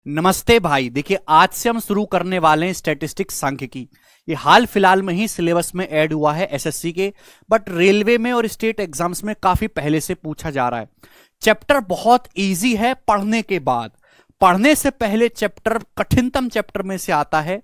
नमस्ते भाई। देखिए, आज से हम शुरू करने वाले हैं स्टैटिस्टिक्स सांख्यिकी। ये हाल फिलहाल में ही सिलेबस में ऐड हुआ है एसएससी के, बट रेलवे में और स्टेट एग्जाम्स में काफी पहले से पूछा जा रहा है। चैप्टर बहुत इजी है पढ़ने के बाद, पढ़ने से पहले चैप्टर कठिनतम चैप्टर में से आता है।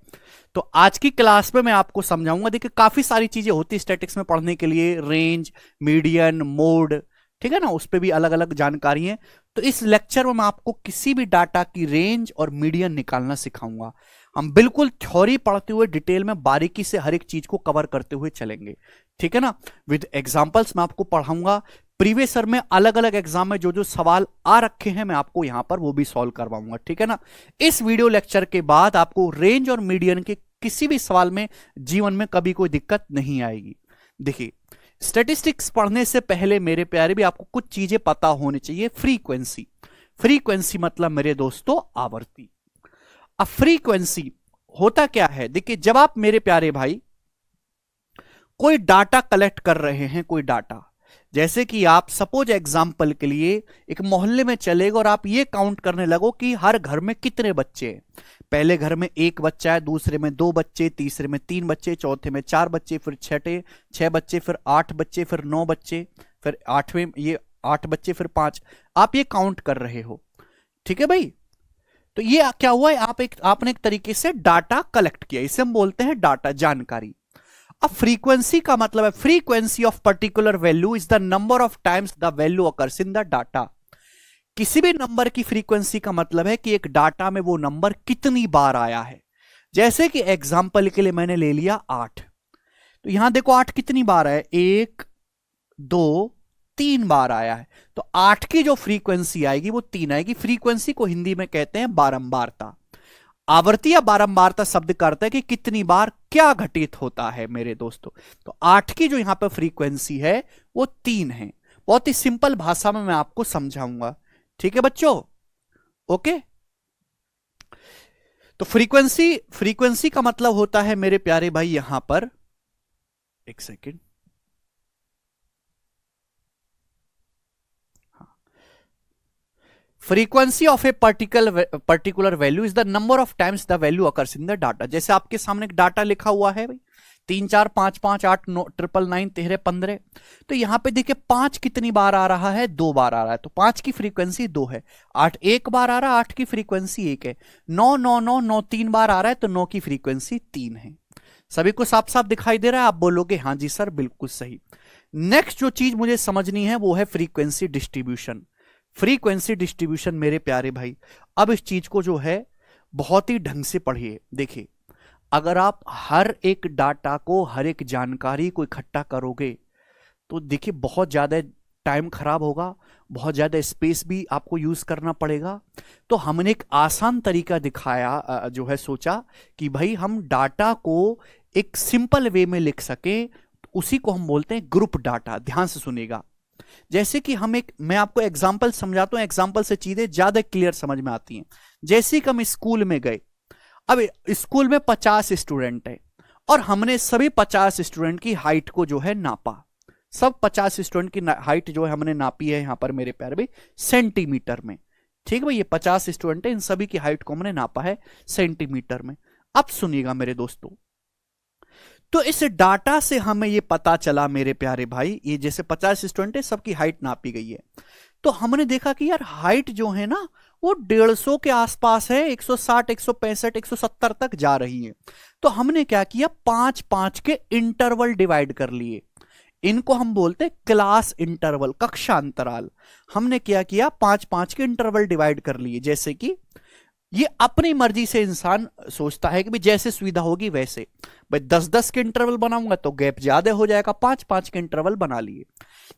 तो आज की क्लास में मैं आपको समझाऊंगा। देखिए, काफी सारी चीजें होती है स्टैटिक्स में पढ़ने के लिए, रेंज, मीडियन, मोड, ठीक है ना, उस पर भी अलग अलग जानकारी है। तो इस लेक्चर में मैं आपको किसी भी डाटा की रेंज और मीडियन निकालना सिखाऊंगा। हम बिल्कुल थ्योरी पढ़ते हुए डिटेल में बारीकी से हर एक चीज को कवर करते हुए चलेंगे, ठीक है ना। विद एग्जांपल्स मैं आपको पढ़ाऊंगा। प्रीवियस ईयर में अलग अलग एग्जाम में जो जो सवाल आ रखे हैं मैं आपको यहां पर वो भी सॉल्व करवाऊंगा, ठीक है ना। इस वीडियो लेक्चर के बाद आपको रेंज और मीडियन के किसी भी सवाल में जीवन में कभी कोई दिक्कत नहीं आएगी। देखिए, स्टैटिस्टिक्स पढ़ने से पहले मेरे प्यारे भी आपको कुछ चीजें पता होनी चाहिए। फ्रीक्वेंसी, फ्रीक्वेंसी मतलब मेरे दोस्तों आवृत्ति। अब फ्रीक्वेंसी होता क्या है? देखिए, जब आप मेरे प्यारे भाई कोई डाटा कलेक्ट कर रहे हैं, कोई डाटा, जैसे कि आप सपोज एग्जांपल के लिए एक मोहल्ले में चले गए और आप ये काउंट करने लगो कि हर घर में कितने बच्चे हैं। पहले घर में एक बच्चा है, दूसरे में दो बच्चे, तीसरे में तीन बच्चे, चौथे में चार बच्चे, फिर छह बच्चे, फिर आठ बच्चे, फिर नौ बच्चे, फिर आठवें ये आठ बच्चे, फिर पांच। आप ये काउंट कर रहे हो, ठीक है भाई। तो ये क्या हुआ है? आपने एक तरीके से डाटा कलेक्ट किया, इसे हम बोलते हैं डाटा, जानकारी। अब फ्रीक्वेंसी का मतलब है frequency of particular value is the number of times the value occurs in the data. किसी भी नंबर की फ्रीक्वेंसी का मतलब है कि एक डाटा में वो नंबर कितनी बार आया है। जैसे कि एग्जांपल के लिए मैंने ले लिया 8, तो यहां देखो 8 कितनी बार है, 1 2 3 बार आया है। तो 8 की जो फ्रीक्वेंसी आएगी वो 3 आएगी। फ्रीक्वेंसी को हिंदी में कहते हैं बारंबारता। आवर्ती या बारंबारता शब्द का अर्थ है कि कितनी बार क्या घटित होता है मेरे दोस्तों। तो 8 की जो यहां पर फ्रीक्वेंसी है वो 3 है। बहुत ही सिंपल भाषा में मैं आपको समझाऊंगा, ठीक है बच्चों, ओके। तो फ्रीक्वेंसी, फ्रीक्वेंसी का मतलब होता है मेरे प्यारे भाई यहां पर, एक second, frequency of a particular value is the number of times the value occurs in the data. जैसे आपके सामने एक डाटा लिखा हुआ है भाई, 3 4 5 5 8 9 9 9 13 15। तो यहां पे देखिए 5 कितनी बार आ रहा है, 2 बार आ रहा है। तो 5 की फ्रीक्वेंसी 2 है। 8 एक बार आ रहा है, 8 की फ्रीक्वेंसी 1 है। 9 9 9 9 3 बार आ रहा है, तो 9 की फ्रीक्वेंसी 3 है। सभी को साफ साफ दिखाई दे रहा है? आप बोलोगे हाँ जी सर, बिल्कुल सही। नेक्स्ट जो चीज मुझे समझनी है वो है फ्रीक्वेंसी डिस्ट्रीब्यूशन। फ्रीक्वेंसी डिस्ट्रीब्यूशन मेरे प्यारे भाई, अब इस चीज को जो है बहुत ही ढंग से पढ़िए। देखिए, अगर आप हर एक डाटा को, हर एक जानकारी को इकट्ठा करोगे तो देखिए बहुत ज्यादा टाइम खराब होगा, बहुत ज्यादा स्पेस भी आपको यूज करना पड़ेगा। तो हमने एक आसान तरीका दिखाया, जो है सोचा कि भाई हम डाटा को एक सिंपल वे में लिख सके, उसी को हम बोलते हैं ग्रुप डाटा। ध्यान से सुनिएगा। जैसे कि मैं आपको एग्जांपल समझाता हूं, एग्जांपल से चीजें ज्यादा क्लियर समझ में आती हैं। जैसे कि हम स्कूल में गए, अब स्कूल में 50 स्टूडेंट है और हमने सभी 50 स्टूडेंट की हाइट को जो है नापा। सब 50 स्टूडेंट की हाइट जो है हमने नापी है यहां पर मेरे प्यारे भाई सेंटीमीटर में, ठीक है भाई। ये 50 स्टूडेंट है, इन सभी की हाइट को हमने नापा है सेंटीमीटर में। अब सुनिएगा मेरे दोस्तों, तो इस डाटा से हमें ये पता चला मेरे प्यारे भाई, ये जैसे 50 स्टूडेंट है, सबकी हाइट नापी गई है। तो हमने देखा कि यार हाइट जो है ना वो 150 के आसपास है, 160 165 170 तक जा रही है। तो हमने क्या किया, 5 के इंटरवल डिवाइड कर लिए। इनको हम बोलते हैं क्लास इंटरवल, कक्षा अंतराल। हमने क्या किया, 5 के इंटरवल डिवाइड कर लिए। जैसे कि ये अपनी मर्जी से इंसान सोचता है कि भाई जैसे सुविधा होगी वैसे, भाई 10 के इंटरवल बनाऊंगा तो गैप ज्यादा हो जाएगा, 5 के इंटरवल बना लिए।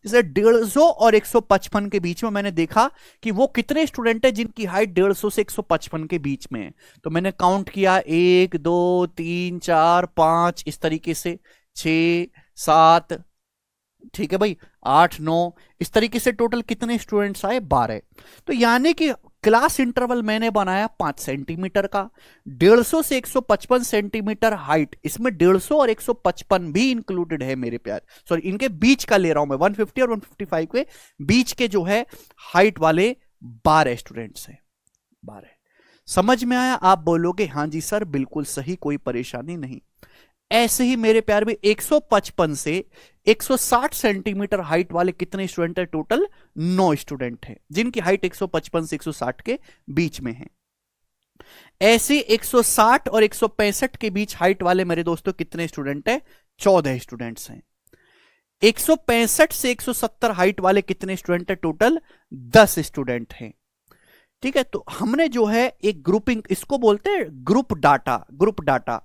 जैसे 150 और 155 के बीच में मैंने देखा कि वो कितने स्टूडेंट है जिनकी हाइट 150 से 155 के बीच में है। तो मैंने काउंट किया, 1 2 3 4 5, इस तरीके से 6 7, ठीक है भाई, 8 9, इस तरीके से टोटल कितने स्टूडेंट्स आए, 12। तो यानी कि क्लास इंटरवल मैंने बनाया 5 सेंटीमीटर का। 150 से 155 सेंटीमीटर हाइट, इसमें 150 और 155 भी इंक्लूडेड है मेरे प्यार, सॉरी इनके बीच का ले रहा हूं मैं, 150 और 155 के बीच के जो है हाइट वाले 12 स्टूडेंट्स हैं, 12। समझ में आया? आप बोलोगे हाँ जी सर बिल्कुल सही, कोई परेशानी नहीं। ऐसे ही मेरे प्यार में 155 से 160 सेंटीमीटर हाइट वाले कितने स्टूडेंट है? टोटल 9 स्टूडेंट हैं जिनकी हाइट 155 से 160 के बीच में है। ऐसे 160 और 165 के बीच हाइट वाले मेरे दोस्तों कितने स्टूडेंट है? 14 स्टूडेंट्स हैं। 165 से 170 हाइट वाले कितने स्टूडेंट है? टोटल 10 स्टूडेंट हैं। ठीक है, तो हमने जो है एक ग्रुपिंग, इसको बोलते हैं ग्रुप डाटा। ग्रुप डाटा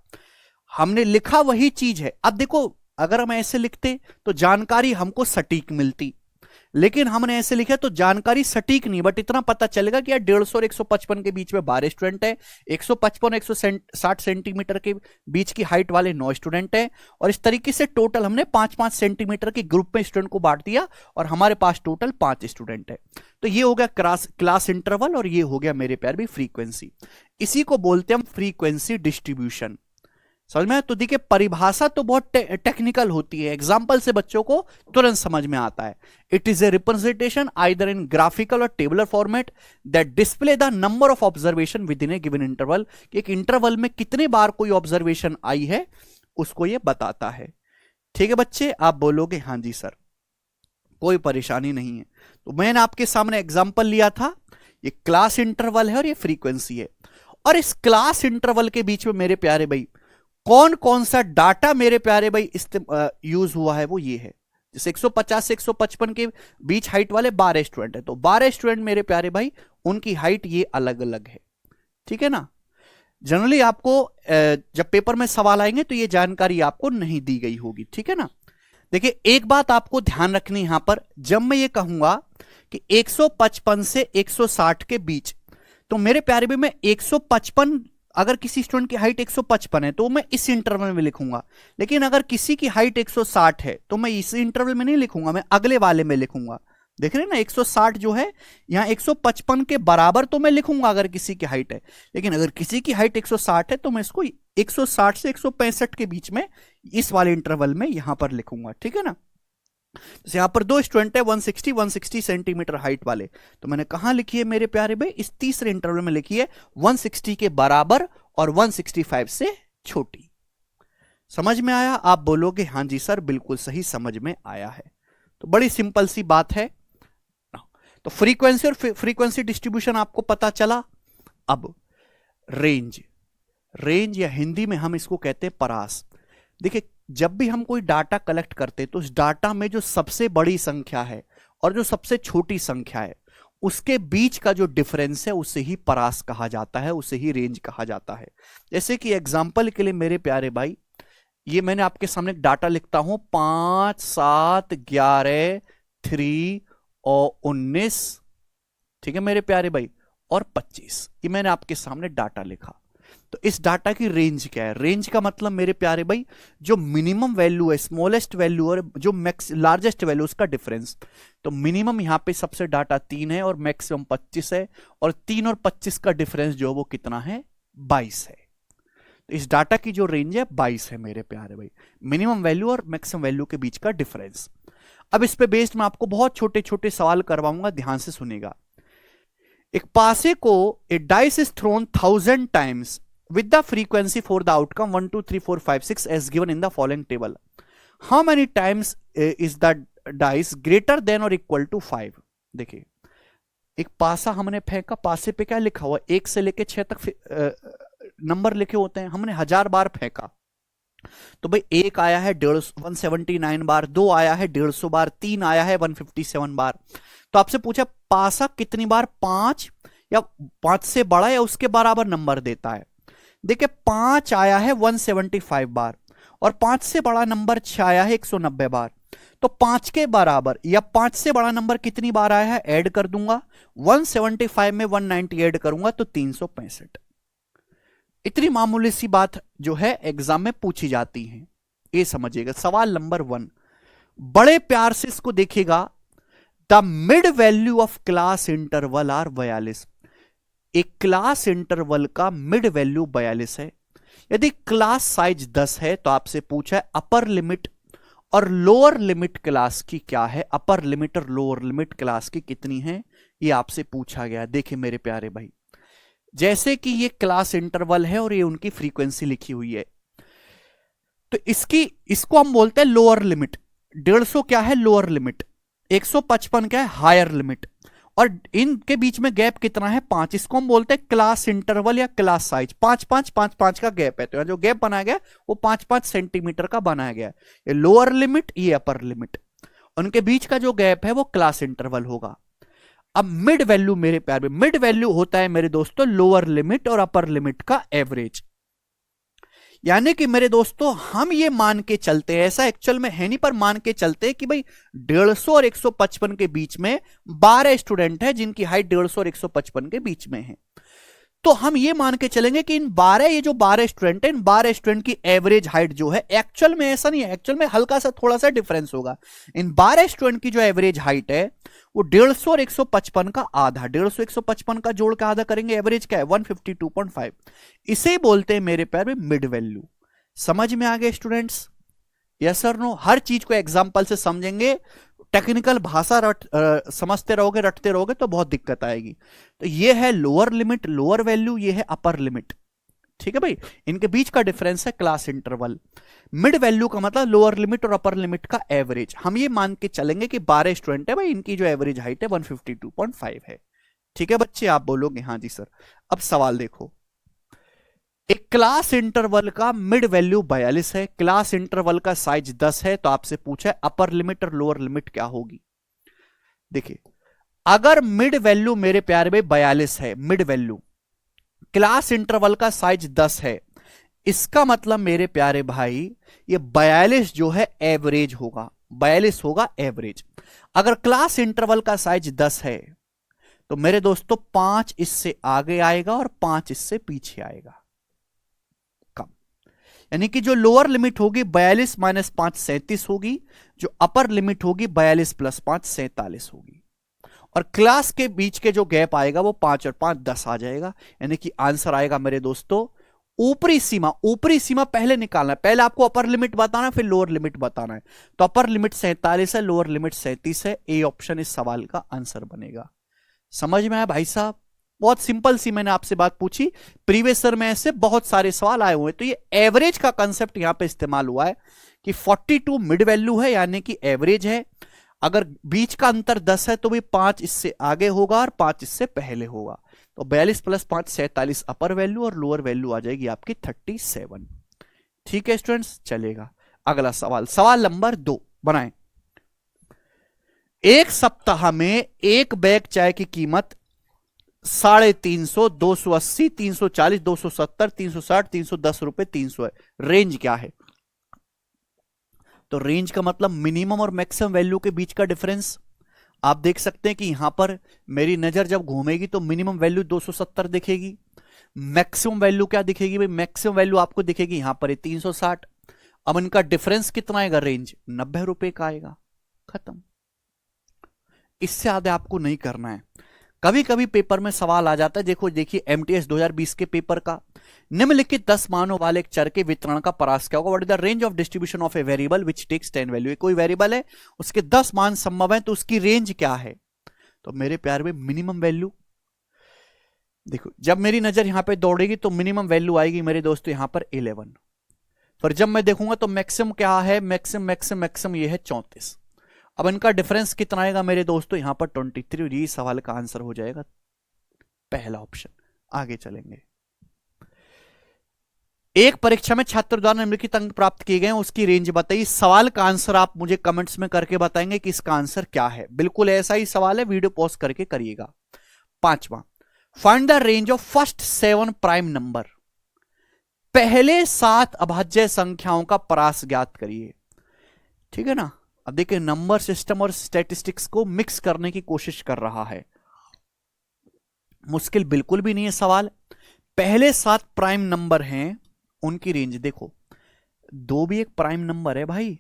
हमने लिखा वही चीज है। अब देखो अगर हम ऐसे लिखते तो जानकारी हमको सटीक मिलती, लेकिन हमने ऐसे लिखा तो जानकारी सटीक नहीं, बट इतना पता चलेगा कि यार 150 और 155 के बीच में 12 स्टूडेंट है, 155 160 सेंटीमीटर के बीच की हाइट वाले 9 स्टूडेंट है, और इस तरीके से टोटल हमने 5-5 सेंटीमीटर के ग्रुप में स्टूडेंट को बांट दिया और हमारे पास टोटल 5 स्टूडेंट है। तो ये हो गया क्लास इंटरवल और ये हो गया मेरे प्यार भी फ्रीक्वेंसी। इसी को बोलते हैं हम फ्रीक्वेंसी डिस्ट्रीब्यूशन। समझ में? तो देखिए परिभाषा तो बहुत टेक्निकल होती है, एग्जाम्पल से बच्चों को तुरंत समझ में आता है। It is a representation either in graphical और tabular format that display the number of observation within a given interval. एक इंटरवल में कितने बार कोई ऑब्जर्वेशन आई है उसको ये बताता है। ठीक है बच्चे, आप बोलोगे हाँ जी सर, कोई परेशानी नहीं है। तो मैंने आपके सामने एग्जाम्पल लिया था, ये क्लास इंटरवल है और ये फ्रीक्वेंसी है। और इस क्लास इंटरवल के बीच में मेरे प्यारे भाई कौन कौन सा डाटा मेरे प्यारे भाई यूज हुआ है, वो ये है। जैसे 150 से 155 के बीच हाइट वाले 12 स्टूडेंट है, तो 12 स्टूडेंट मेरे प्यारे भाई उनकी हाइट ये अलग अलग है। ठीक है ना? जनरली आपको जब पेपर में सवाल आएंगे तो ये जानकारी आपको नहीं दी गई होगी। ठीक है ना? देखिए एक बात आपको ध्यान रखनी यहां पर, जब मैं ये कहूंगा कि 155 से 160 के बीच, तो मेरे प्यारे भाई मैं 155, अगर किसी स्टूडेंट की हाइट 155 है तो मैं इस इंटरवल में लिखूंगा, लेकिन अगर किसी की हाइट 160 है तो मैं इस इंटरवल में नहीं लिखूंगा, मैं अगले वाले में लिखूंगा। देख रहे हैं ना, 160 जो है यहां 155 के बराबर तो मैं लिखूंगा अगर किसी की हाइट है, लेकिन अगर किसी की हाइट 160 है तो मैं इसको 160 से 165 के बीच में इस वाले इंटरवल में यहां पर लिखूंगा। ठीक है ना? जैसे यहां पर 2 स्टूडेंट है 160 सेंटीमीटर हाइट वाले, तो मैंने कहां लिखी है मेरे प्यारे भाई? इस तीसरे इंटरवल में लिखी है 160 के बराबर और 165 से छोटी। समझ में आया? आप बोलोगे हाँ जी सर बिल्कुल सही, समझ में आया है। तो बड़ी सिंपल सी बात है। तो फ्रीक्वेंसी और फ्रीक्वेंसी डिस्ट्रीब्यूशन आपको पता चला। अब रेंज, रेंज या हिंदी में हम इसको कहते हैं परास। देखिए जब भी हम कोई डाटा कलेक्ट करते हैं तो उस डाटा में जो सबसे बड़ी संख्या है और जो सबसे छोटी संख्या है उसके बीच का जो डिफरेंस है उसे ही परास कहा जाता है, उसे ही रेंज कहा जाता है। जैसे कि एग्जांपल के लिए मेरे प्यारे भाई, ये मैंने आपके सामने डाटा लिखता हूं 5, 7, 11, 3 और 19। ठीक है मेरे प्यारे भाई, और 25, ये मैंने आपके सामने डाटा लिखा। तो इस डाटा की रेंज क्या है? रेंज का मतलब मेरे प्यारे भाई जो मिनिमम वैल्यू है, स्मॉलेस्ट वैल्यू और जो लार्जेस्ट वैल्यू, उसका डिफरेंस। तो मिनिमम यहां पे सबसे डाटा 3 है और मैक्सिमम 25 है, और 3 और 25 का डिफरेंस जो वो कितना है? 22 है। तो इस डाटा की जो रेंज है 22 है मेरे प्यारे भाई, मिनिमम वैल्यू और मैक्सिमम वैल्यू के बीच का डिफरेंस। अब इस पे बेस्ड मैं आपको बहुत छोटे छोटे सवाल करवाऊंगा, ध्यान से सुनेगा। एक पासे को a dice is thrown 1000 times with the frequency for the outcome 1 2 3 4 5 6 as given in the following table. How many times is the dice greater than or equal to 5? देखिए एक पासा हमने फेंका, पासे पे क्या लिखा हुआ? 1 से लेके 6 तक नंबर लिखे होते हैं, हमने 1000 बार फेंका। तो भाई 1 आया है 179 बार, 2 आया है 150 बार, 3 आया है 157 बार। तो आपसे पूछा पासा कितनी बार 5 या 5 से बड़ा या उसके बराबर नंबर देता है? देखिए 5 आया है 175 बार और 5 से बड़ा नंबर 6 आया है 190 बार। तो 5 के बराबर या 5 से बड़ा नंबर कितनी बार आया है? ऐड कर दूंगा, 175 में 190 ऐड करूंगा तो 365। इतनी मामूली सी बात जो है एग्जाम में पूछी जाती है, ये समझिएगा। सवाल नंबर 1 बड़े प्यार से इसको देखिएगा। The mid value of class interval are 42। एक क्लास इंटरवल का मिड वैल्यू 42 है। यदि क्लास साइज 10 है तो आपसे पूछा है अपर लिमिट और लोअर लिमिट क्लास की क्या है? अपर लिमिट और लोअर लिमिट क्लास की कितनी है, ये आपसे पूछा गया। देखिए मेरे प्यारे भाई, जैसे कि ये क्लास इंटरवल है और ये उनकी फ्रीक्वेंसी लिखी हुई है, तो इसको हम बोलते हैं लोअर लिमिट। 150 क्या है? Lower limit. 155 क्या है? Higher limit. और इनके बीच में गैप कितना है? 5। इसको हम बोलते हैं क्लास इंटरवल या क्लास साइज। 5-5-5-5 का गैप है, तो जो गैप बनाया गया वो 5-5 सेंटीमीटर का बनाया गया है। ये लोअर लिमिट, ये अपर लिमिट, उनके बीच का जो गैप है वो क्लास इंटरवल होगा। अब मिड वैल्यू मेरे प्यार में, मिड वैल्यू होता है मेरे दोस्तों लोअर लिमिट और अपर लिमिट का एवरेज। यानी कि मेरे दोस्तों हम ये मान के चलते हैं, ऐसा एक्चुअल में है नहीं पर मान के चलते हैं कि भाई 150 और 155 के बीच में 12 स्टूडेंट है जिनकी हाइट 150 और 155 के बीच में है। तो हम ये मान के चलेंगे कि इन 12, ये जो 12 स्टूडेंट है, इन 12 स्टूडेंट की एवरेज हाइट जो है, एक्चुअल में ऐसा नहीं है, एक्चुअल में हल्का सा थोड़ा सा डिफरेंस होगा। इन 12 स्टूडेंट की जो एवरेज हाइट है वो 150 और 155 का आधा, 150 155 का जोड़ का आधा करेंगे, एवरेज क्या है? 152.5। इसे बोलते हैं मेरे प्यार में मिड वैल्यू। समझ में आ गए स्टूडेंट्स? यस और नो? हर चीज को एग्जांपल से समझेंगे, टेक्निकल भाषा समझते रहोगे, रटते रहोगे तो बहुत दिक्कत आएगी। तो ये है लोअर लिमिट, लोअर वैल्यू, ये है अपर लिमिट। ठीक है भाई, इनके बीच का डिफरेंस है क्लास इंटरवल। मिड वैल्यू का मतलब लोअर लिमिट और अपर लिमिट का एवरेज। हम ये मान के चलेंगे कि 12 स्टूडेंट है भाई, इनकी जो एवरेज हाइट है 152.5 है। ठीक है बच्चे? आप बोलोगे हाँ जी सर। अब सवाल देखो, एक क्लास इंटरवल का मिड वैल्यू 42 है, क्लास इंटरवल का साइज 10 है, तो आपसे पूछा है अपर लिमिट और लोअर लिमिट क्या होगी। देखिए, अगर मिड वैल्यू मेरे प्यारे में 42 है, मिड वैल्यू, क्लास इंटरवल का साइज 10 है, इसका मतलब मेरे प्यारे भाई ये 42 जो है एवरेज होगा, 42 होगा एवरेज। अगर क्लास इंटरवल का साइज 10 है तो मेरे दोस्तों 5 इससे आगे आएगा और 5 इससे पीछे आएगा, यानी कि जो लोअर लिमिट होगी 42 माइनस 5 37 होगी, जो अपर लिमिट होगी 42 प्लस 5 47 होगी। और क्लास के बीच के जो गैप आएगा वो 5 और 5 10 आ जाएगा। यानी कि आंसर आएगा मेरे दोस्तों, ऊपरी सीमा, ऊपरी सीमा पहले निकालना है, पहले आपको अपर लिमिट बताना है फिर लोअर लिमिट बताना है। तो अपर लिमिट 47 है, लोअर लिमिट 37 है। ए ऑप्शन इस सवाल का आंसर बनेगा। समझ में आया भाई साहब? बहुत सिंपल सी मैंने आपसे बात पूछी, प्रीवियस ईयर में ऐसे बहुत सारे सवाल आए हुए। तो ये एवरेज का कंसेप्ट यहां पे इस्तेमाल हुआ है कि 42 मिड वैल्यू है यानी कि एवरेज है। अगर बीच का अंतर 10 है तो भी 5 इससे आगे होगा और 5 इससे पहले होगा। तो 42 प्लस 5 47 अपर वैल्यू और लोअर वैल्यू आ जाएगी आपकी 37। ठीक है स्टूडेंट्स, चलेगा। अगला सवाल, सवाल नंबर 2 बनाएं। एक सप्ताह में एक बैग चाय की कीमत 350, 280, 340, 270, 360, 310 रुपए 300 है। रेंज क्या है? तो रेंज का मतलब मिनिमम और मैक्सिमम वैल्यू के बीच का डिफरेंस। आप देख सकते हैं कि यहां पर मेरी नजर जब घूमेगी तो मिनिमम वैल्यू 270 दिखेगी, मैक्सिमम वैल्यू क्या दिखेगी भाई? मैक्सिमम वैल्यू आपको दिखेगी यहां पर 360। अब इनका डिफरेंस कितना आएगा? रेंज 90 रुपए का आएगा। खत्म, इससे ज्यादा आपको नहीं करना है। कभी कभी पेपर में सवाल आ जाता है, देखो देखिए एमटीएस 2020 के पेपर का, निम्नलिखित 10 मानों वाले एक चर के वितरण का परास क्या होगा? What is the range of distribution of a variable which takes 10 value. कोई वेरिएबल है, उसके 10 मान संभव है, तो उसकी रेंज क्या है? तो मेरे प्यार में मिनिमम वैल्यू, देखो जब मेरी नजर यहां पे दौड़ेगी तो मिनिमम वैल्यू आएगी मेरे दोस्तों यहां पर 11, पर जब मैं देखूंगा तो मैक्सिमम क्या है? मैक्सिमम मैक्सिमम मैक्सिमम ये है 34। अब इनका डिफरेंस कितना आएगा मेरे दोस्तों? यहां पर 23। ये सवाल का आंसर हो जाएगा पहला ऑप्शन। आगे चलेंगे। एक परीक्षा में छात्र द्वारा निम्नलिखित अंक प्राप्त किए गए, उसकी रेंज बताइए। सवाल का आंसर आप मुझे कमेंट्स में करके बताएंगे कि इसका आंसर क्या है। बिल्कुल ऐसा ही सवाल है, वीडियो पॉज करके करिएगा। 5वां, find the range of first 7 prime number. पहले 7 अभाज्य संख्याओं का परास ज्ञात करिए। ठीक है ना? अब देखिए, नंबर सिस्टम और स्टैटिस्टिक्स को मिक्स करने की कोशिश कर रहा है। मुश्किल बिल्कुल भी नहीं है सवाल। पहले 7 प्राइम नंबर हैं, उनकी रेंज देखो। 2 भी एक प्राइम नंबर है भाई।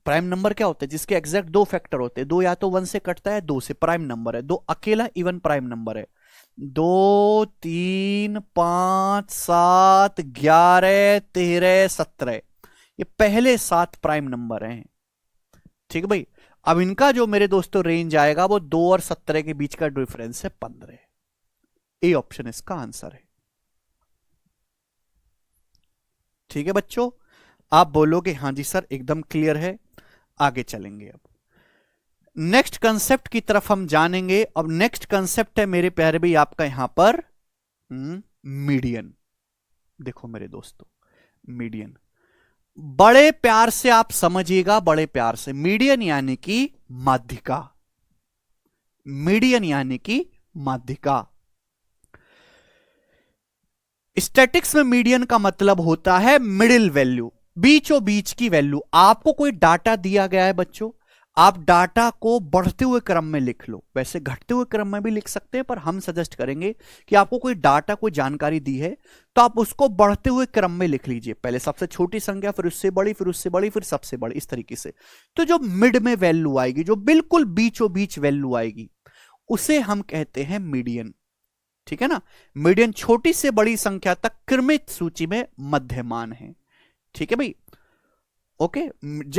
प्राइम नंबर क्या होता है? जिसके एग्जैक्ट 2 फैक्टर होते हैं। 2 या तो 1 से कटता है, 2 से प्राइम नंबर है। 2 अकेला इवन प्राइम नंबर है। 2, 3, 5, 7, 11, 13, 17, ये पहले 7 प्राइम नंबर हैं। ठीक है भाई। अब इनका जो मेरे दोस्तों रेंज आएगा वो 2 और 17 के बीच का डिफरेंस है 15। ए ऑप्शन इसका आंसर है। ठीक है बच्चों, आप बोलोगे हां जी सर एकदम क्लियर है। आगे चलेंगे, अब नेक्स्ट कंसेप्ट की तरफ हम जानेंगे। अब नेक्स्ट कंसेप्ट है मेरे प्यारे भाई आपका यहां पर मीडियन। देखो मेरे दोस्तों, मीडियन बड़े प्यार से आप समझिएगा, बड़े प्यार से। मीडियन यानी कि माध्यिका, मीडियन यानी कि माध्यिका। स्टैटिक्स में मीडियन का मतलब होता है मिडिल वैल्यू, बीचों बीच की वैल्यू। आपको कोई डाटा दिया गया है बच्चों, आप डाटा को बढ़ते हुए क्रम में लिख लो, वैसे घटते हुए क्रम में भी लिख सकते हैं, पर हम सजेस्ट करेंगे कि आपको कोई डाटा, कोई जानकारी दी है तो आप उसको बढ़ते हुए क्रम में लिख लीजिए। पहले सबसे छोटी संख्या, फिर उससे बड़ी, फिर उससे बड़ी, फिर सबसे बड़ी, इस तरीके से। तो जो मिड में वैल्यू आएगी, जो बिल्कुल बीचों बीच वैल्यू आएगी, उसे हम कहते हैं मीडियन। ठीक है ना, मीडियन छोटी से बड़ी संख्या तक क्रमित सूची में मध्यमान है। ठीक है भाई, ओके।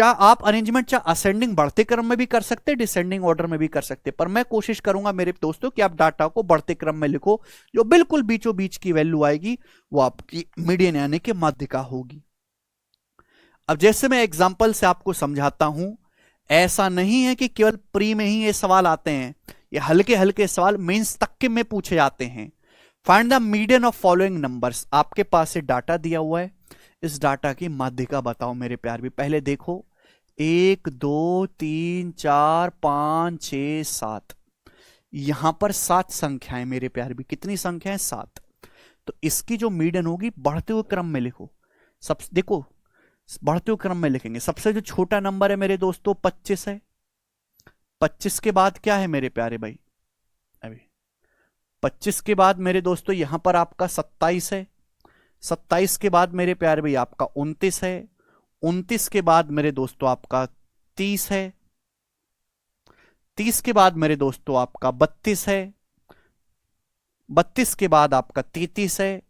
आप अरेंजमेंट चाहे असेंडिंग बढ़ते क्रम में भी कर सकते, डिसेंडिंग ऑर्डर में भी कर सकते, पर मैं कोशिश करूंगा मेरे दोस्तों कि आप डाटा को बढ़ते क्रम में लिखो। जो बिल्कुल बीचों बीच की वैल्यू आएगी वो आपकी मीडियन यानी कि माध्यिका होगी। अब जैसे मैं एग्जांपल से आपको समझाता हूं, ऐसा नहीं है कि केवल प्री में ही ये सवाल आते हैं, ये हल्के हल्के सवाल मेंस तक के में पूछे जाते हैं। Find the median of following numbers. आपके पास से डाटा दिया हुआ है, इस डाटा की माध्यिका बताओ मेरे प्यार भी। पहले देखो 1 2 3 4 5 6 7, यहां पर 7 संख्याएं मेरे प्यार भी। कितनी संख्याएं? 7। तो इसकी जो मीडियन होगी बढ़ते हुए क्रम में लिखो। सब देखो बढ़ते हुए क्रम में लिखेंगे। सबसे जो छोटा नंबर है मेरे दोस्तों 25 है। 25 के बाद क्या है मेरे प्यारे भाई? अभी 25 के बाद मेरे दोस्तों यहां पर आपका 27 है। 27 के बाद मेरे प्यारे भाई आपका 29 है। 29 के बाद मेरे दोस्तों आपका 30 है। 30 के बाद मेरे दोस्तों आपका 32 है। 32 के बाद आपका 33 है।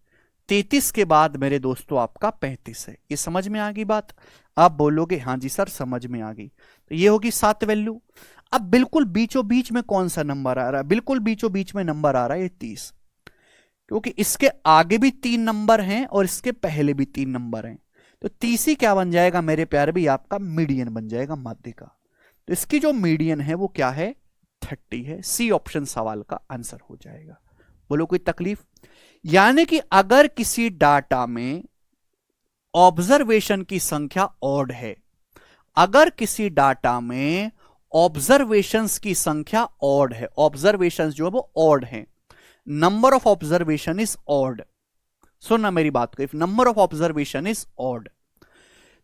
33 के बाद मेरे दोस्तों आपका 35 है। ये समझ में आ गई बात? आप बोलोगे हां जी सर समझ में आ गई। तो ये होगी 7 वैल्यू। अब बिल्कुल बीचों बीच में कौन सा नंबर आ रहा है? बिल्कुल बीचों बीच में नंबर आ रहा है ये 30, क्योंकि इसके आगे भी 3 नंबर हैं और इसके पहले भी 3 नंबर हैं। तो 30 ही क्या बन जाएगा मेरे प्यारे भी? आपका मीडियन बन जाएगा, माध्यिका। तो इसकी जो मीडियन है वो क्या है? 30 है। सी ऑप्शन सवाल का आंसर हो जाएगा। बोलो कोई तकलीफ? यानी कि अगर किसी डाटा में ऑब्जर्वेशन की संख्या ऑड है, अगर किसी डाटा में ऑब्जर्वेशंस की संख्या ऑड है, ऑब्जर्वेशंस जो है वो ऑड है, number of observation is odd. सुनना मेरी बात को, if number of observation is odd,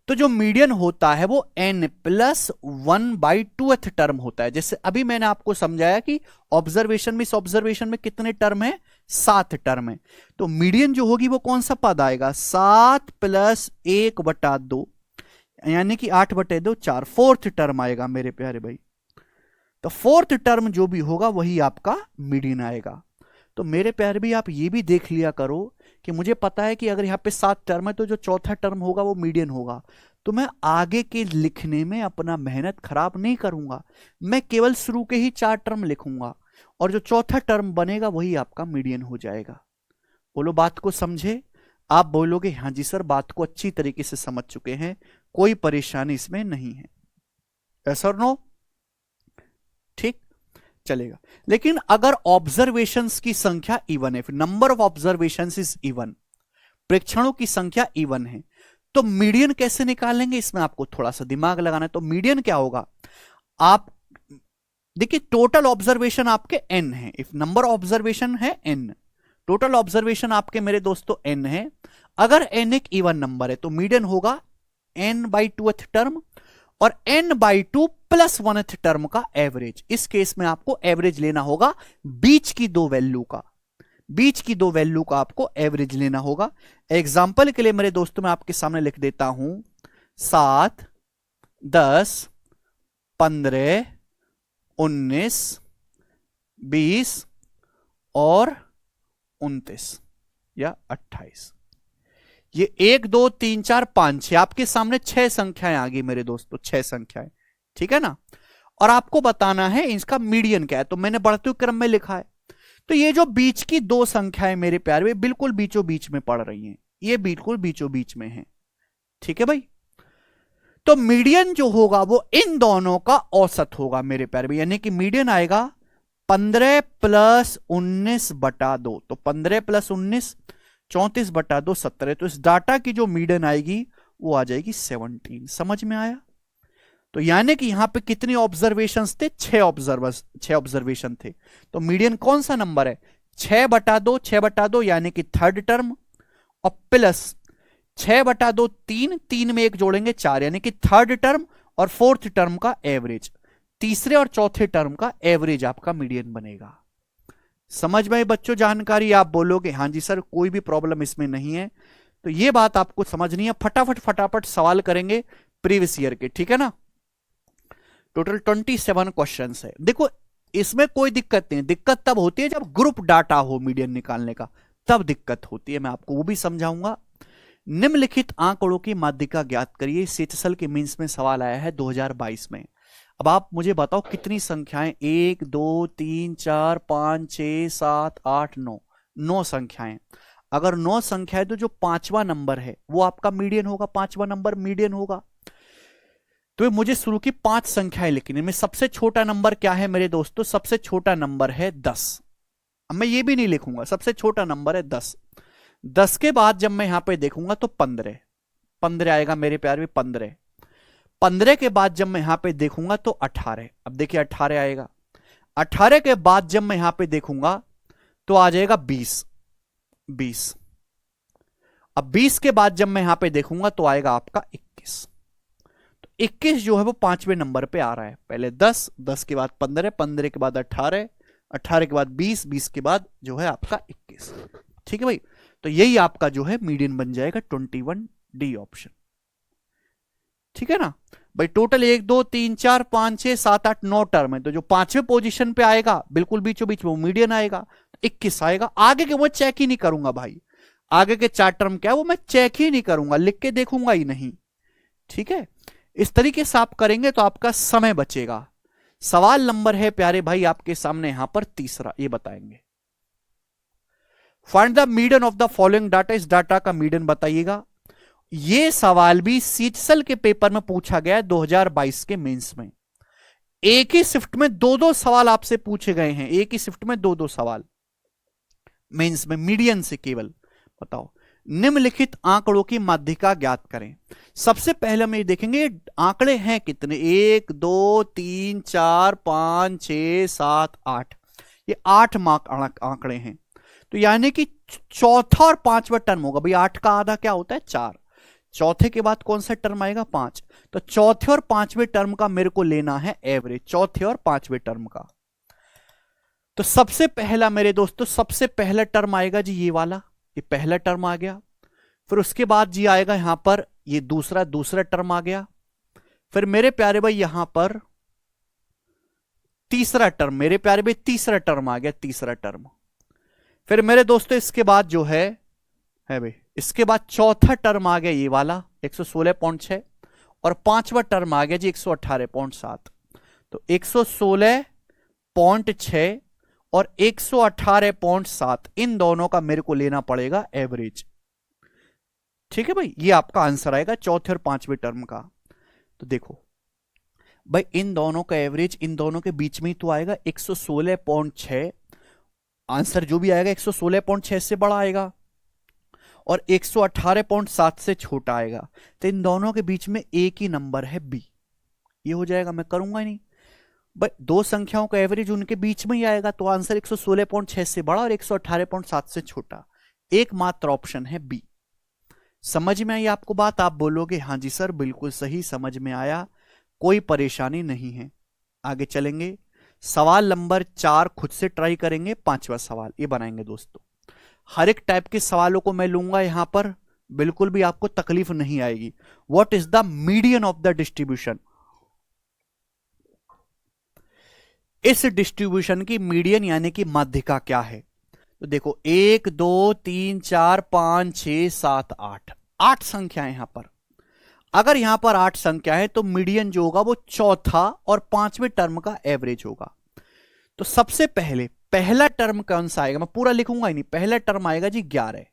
तो जो मीडियन होता है वो n+1/2th टर्म होता है। जैसे अभी मैंने आपको समझाया कि ऑब्जर्वेशन में, इस ऑब्जर्वेशन में कितने टर्म है? 7 टर्म है। तो मीडियन जो होगी वो कौन सा पद आएगा? 7 + 1/2, यानी कि 8/2, 4, 4th टर्म आएगा मेरे प्यारे भाई। तो 4th टर्म जो भी होगा वही आपका मीडियन आएगा। तो मेरे प्यारे भी आप ये भी देख लिया करो कि मुझे पता है कि अगर यहां पे 7 टर्म है तो जो चौथा टर्म होगा वो मीडियन होगा। तो मैं आगे के लिखने में अपना मेहनत खराब नहीं करूंगा, मैं केवल शुरू के ही 4 टर्म लिखूंगा और जो चौथा टर्म बनेगा वही आपका मीडियन हो जाएगा। बोलो बात को समझे? आप बोलोगे हां जी सर बात को अच्छी तरीके से समझ चुके हैं, कोई परेशानी इसमें नहीं है। यस और नो? ठीक चलेगा। लेकिन अगर ऑब्जर्वेशंस की संख्या इवन है, number of observations is even, प्रेक्षणों की संख्या इवन है, तो मीडियन कैसे निकालेंगे? इसमें आपको थोड़ा सा दिमाग लगाना है। तो मीडियन क्या होगा? आप देखिए टोटल ऑब्जर्वेशन आपके n है। इफ नंबर ऑब्जर्वेशन है n, टोटल ऑब्जर्वेशन आपके मेरे दोस्तों n है। अगर n एक इवन नंबर है तो मीडियन होगा n/2th टर्म और n/2 + 1th टर्म का एवरेज। इस केस में आपको एवरेज लेना होगा बीच की 2 वैल्यू का, बीच की 2 वैल्यू का आपको एवरेज लेना होगा। एग्जांपल के लिए मेरे दोस्तों मैं आपके सामने लिख देता हूं 7 10 15 19 20 और 29 या 28। ये 1 2 3 4 5 6 आपके सामने 6 संख्याएं आ गई मेरे दोस्तों, 6 संख्याएं। ठीक है ना? और आपको बताना है इसका मीडियन क्या है। तो मैंने बढ़ते हुए क्रम में लिखा है। तो ये जो बीच की दो संख्याएं मेरे प्यारे बिल्कुल बीचों बीच में पड़ रही हैं, ये बिल्कुल बीचों बीच में है। ठीक है भाई, तो मीडियन जो होगा वो इन दोनों का औसत होगा मेरे प्यारे, यानी कि मीडियन आएगा 15 प्लस 19 बटा 2। तो 15 प्लस 19 34 बटा 2 17। तो इस डाटा की जो मीडियन आएगी वो आ जाएगी 17। समझ में आया? तो यानी कि यहां पे कितनी ऑब्जर्वेशंस थे? 6 ऑब्जर्वेशन थे। तो मीडियन कौन सा नंबर है? 6 बटा 2, 6 बटा 2 यानी कि थर्ड टर्म, और प्लस 6 बटा 2 3, 3 में एक जोड़ेंगे 4, यानी कि थर्ड टर्म और फोर्थ टर्म का एवरेज, तीसरे और चौथे टर्म का एवरेज आपका मीडियन बनेगा। समझ में बच्चों जानकारी? आप बोलोगे हाँ जी सर, कोई भी प्रॉब्लम इसमें नहीं है। तो ये बात आपको समझनी है। फटाफट सवाल करेंगे प्रीवियस ईयर के, ठीक है ना। टोटल 27 क्वेश्चंस है। देखो इसमें कोई दिक्कत नहीं है, दिक्कत तब होती है जब ग्रुप डाटा हो मीडियन निकालने का, तब दिक्कत होती है। मैं आपको वो भी समझाऊंगा। निम्नलिखित आंकड़ों की माध्यिका ज्ञात करिए। CHSL के मीन्स में सवाल आया है 2022 में। अब आप मुझे बताओ कितनी संख्याएं? 1 2 3 4 5 6 7 8 9, 9 संख्याएं। अगर 9 संख्या है तो जो पांचवा नंबर है वो आपका मीडियन होगा, पांचवा नंबर मीडियन होगा। तो मुझे शुरू की 5 संख्याएं लिखनी है। सबसे छोटा नंबर क्या है मेरे दोस्तों? सबसे छोटा नंबर है 10। अब मैं ये भी नहीं लिखूंगा, सबसे छोटा नंबर है 10। 10 के बाद जब मैं यहां पे देखूंगा तो 15 आएगा मेरे प्यार में, 15 के बाद जब मैं यहां पे देखूंगा तो 18। अब देखिए 18 आएगा। 18 के बाद जब मैं यहां पे देखूंगा तो आ जाएगा 20। अब 20 के बाद जब मैं यहां पे देखूंगा तो आएगा आपका 21। तो 21 जो है वो 5वें नंबर पे आ रहा है। पहले 10, 10 के बाद 15, 15 के बाद 18, 18 के बाद 20, 20 के बाद जो है आपका 21। ठीक है भाई, तो यही आपका जो है मीडियन बन जाएगा 21D ऑप्शन। ठीक है ना भाई। टोटल 1 2 3 4 5 6 7 8 9 टर्म है। तो जो 5वें पोजीशन पे आएगा बिल्कुल बीचों बीच में वो मीडियन आएगा, 21 आएगा। आगे के वो चेक ही नहीं करूंगा भाई, आगे के 4 टर्म क्या है वो मैं चेक ही नहीं करूंगा, लिख के देखूंगा ही नहीं। ठीक है, इस तरीके से आप करेंगे तो आपका समय बचेगा। सवाल नंबर है प्यारे भाई आपके सामने यहां पर तीसरा, ये बताएंगे। Find the median of the following data. इस डाटा का मीडियन बताइएगा। यह सवाल भी CHSL के पेपर में पूछा गया है 2022 के मेंस में। एक ही शिफ्ट में 2-2 सवाल आपसे पूछे गए हैं, एक ही शिफ्ट में 2-2 सवाल मेंस में, मीडियन से केवल। बताओ निम्नलिखित आंकड़ों की माध्यिका ज्ञात करें। सबसे पहले हम ये देखेंगे आंकड़े हैं कितने, 1 2 3 4 5 6 7 8, ये 8 आंकड़े हैं। तो यानी कि चौथा और 5वां टर्म होगा भाई। 8 का आधा क्या होता है? 4। चौथे के बाद कौन सा टर्म आएगा? 5। तो चौथे और 5वें टर्म का मेरे को लेना है एवरेज, चौथे और 5वें टर्म का। तो सबसे पहला मेरे दोस्तों, सबसे पहला टर्म आएगा जी ये वाला, ये पहला टर्म आ गया। फिर उसके बाद जी आएगा यहां पर ये दूसरा टर्म आ गया। फिर मेरे प्यारे भाई यहां पर तीसरा टर्म, मेरे प्यारे भाई तीसरा टर्म आ गया, तीसरा टर्म। फिर मेरे दोस्तों इसके बाद जो है भाई, इसके बाद चौथा टर्म आ गया ये वाला 116.6, और 5वां टर्म आ गया जी 118.7। तो 116.6 और 118.7, इन दोनों का मेरे को लेना पड़ेगा एवरेज। ठीक है भाई, ये आपका आंसर आएगा चौथे और 5वें टर्म का। तो देखो भाई इन दोनों का एवरेज इन दोनों के बीच में ही तो आएगा 116.6। आंसर जो भी आएगा 116.6 से बड़ा आएगा और 118.7 से छोटा आएगा। तो इन दोनों के बीच में एक ही नंबर है बी, ये हो जाएगा। मैं करूंगा ही नहीं भाई, 2 संख्याओं का एवरेज उनके बीच में ही आएगा, तो आंसर 116.6 से बड़ा और 118.7 से छोटा, एकमात्र ऑप्शन है बी। समझ में आई आपको बात? आप बोलोगे हाँ जी सर बिल्कुल सही, समझ में आया, कोई परेशानी नहीं है। आगे चलेंगे, सवाल नंबर 4 खुद से ट्राई करेंगे। 5वां सवाल ये बनाएंगे दोस्तों। हर एक टाइप के सवालों को मैं लूंगा यहां पर, बिल्कुल भी आपको तकलीफ नहीं आएगी। What is the median of the distribution? इस डिस्ट्रीब्यूशन की मीडियन यानी कि माध्यिका क्या है? तो देखो 1 2 3 4 5 6 7 8, 8 संख्याएं यहां पर। अगर यहां पर 8 संख्या है तो मीडियन जो होगा वो चौथा और 5वें टर्म का एवरेज होगा। तो सबसे पहले पहला टर्म कौन सा आएगा, मैं पूरा लिखूंगा ही नहीं, पहला टर्म आएगा जी 11,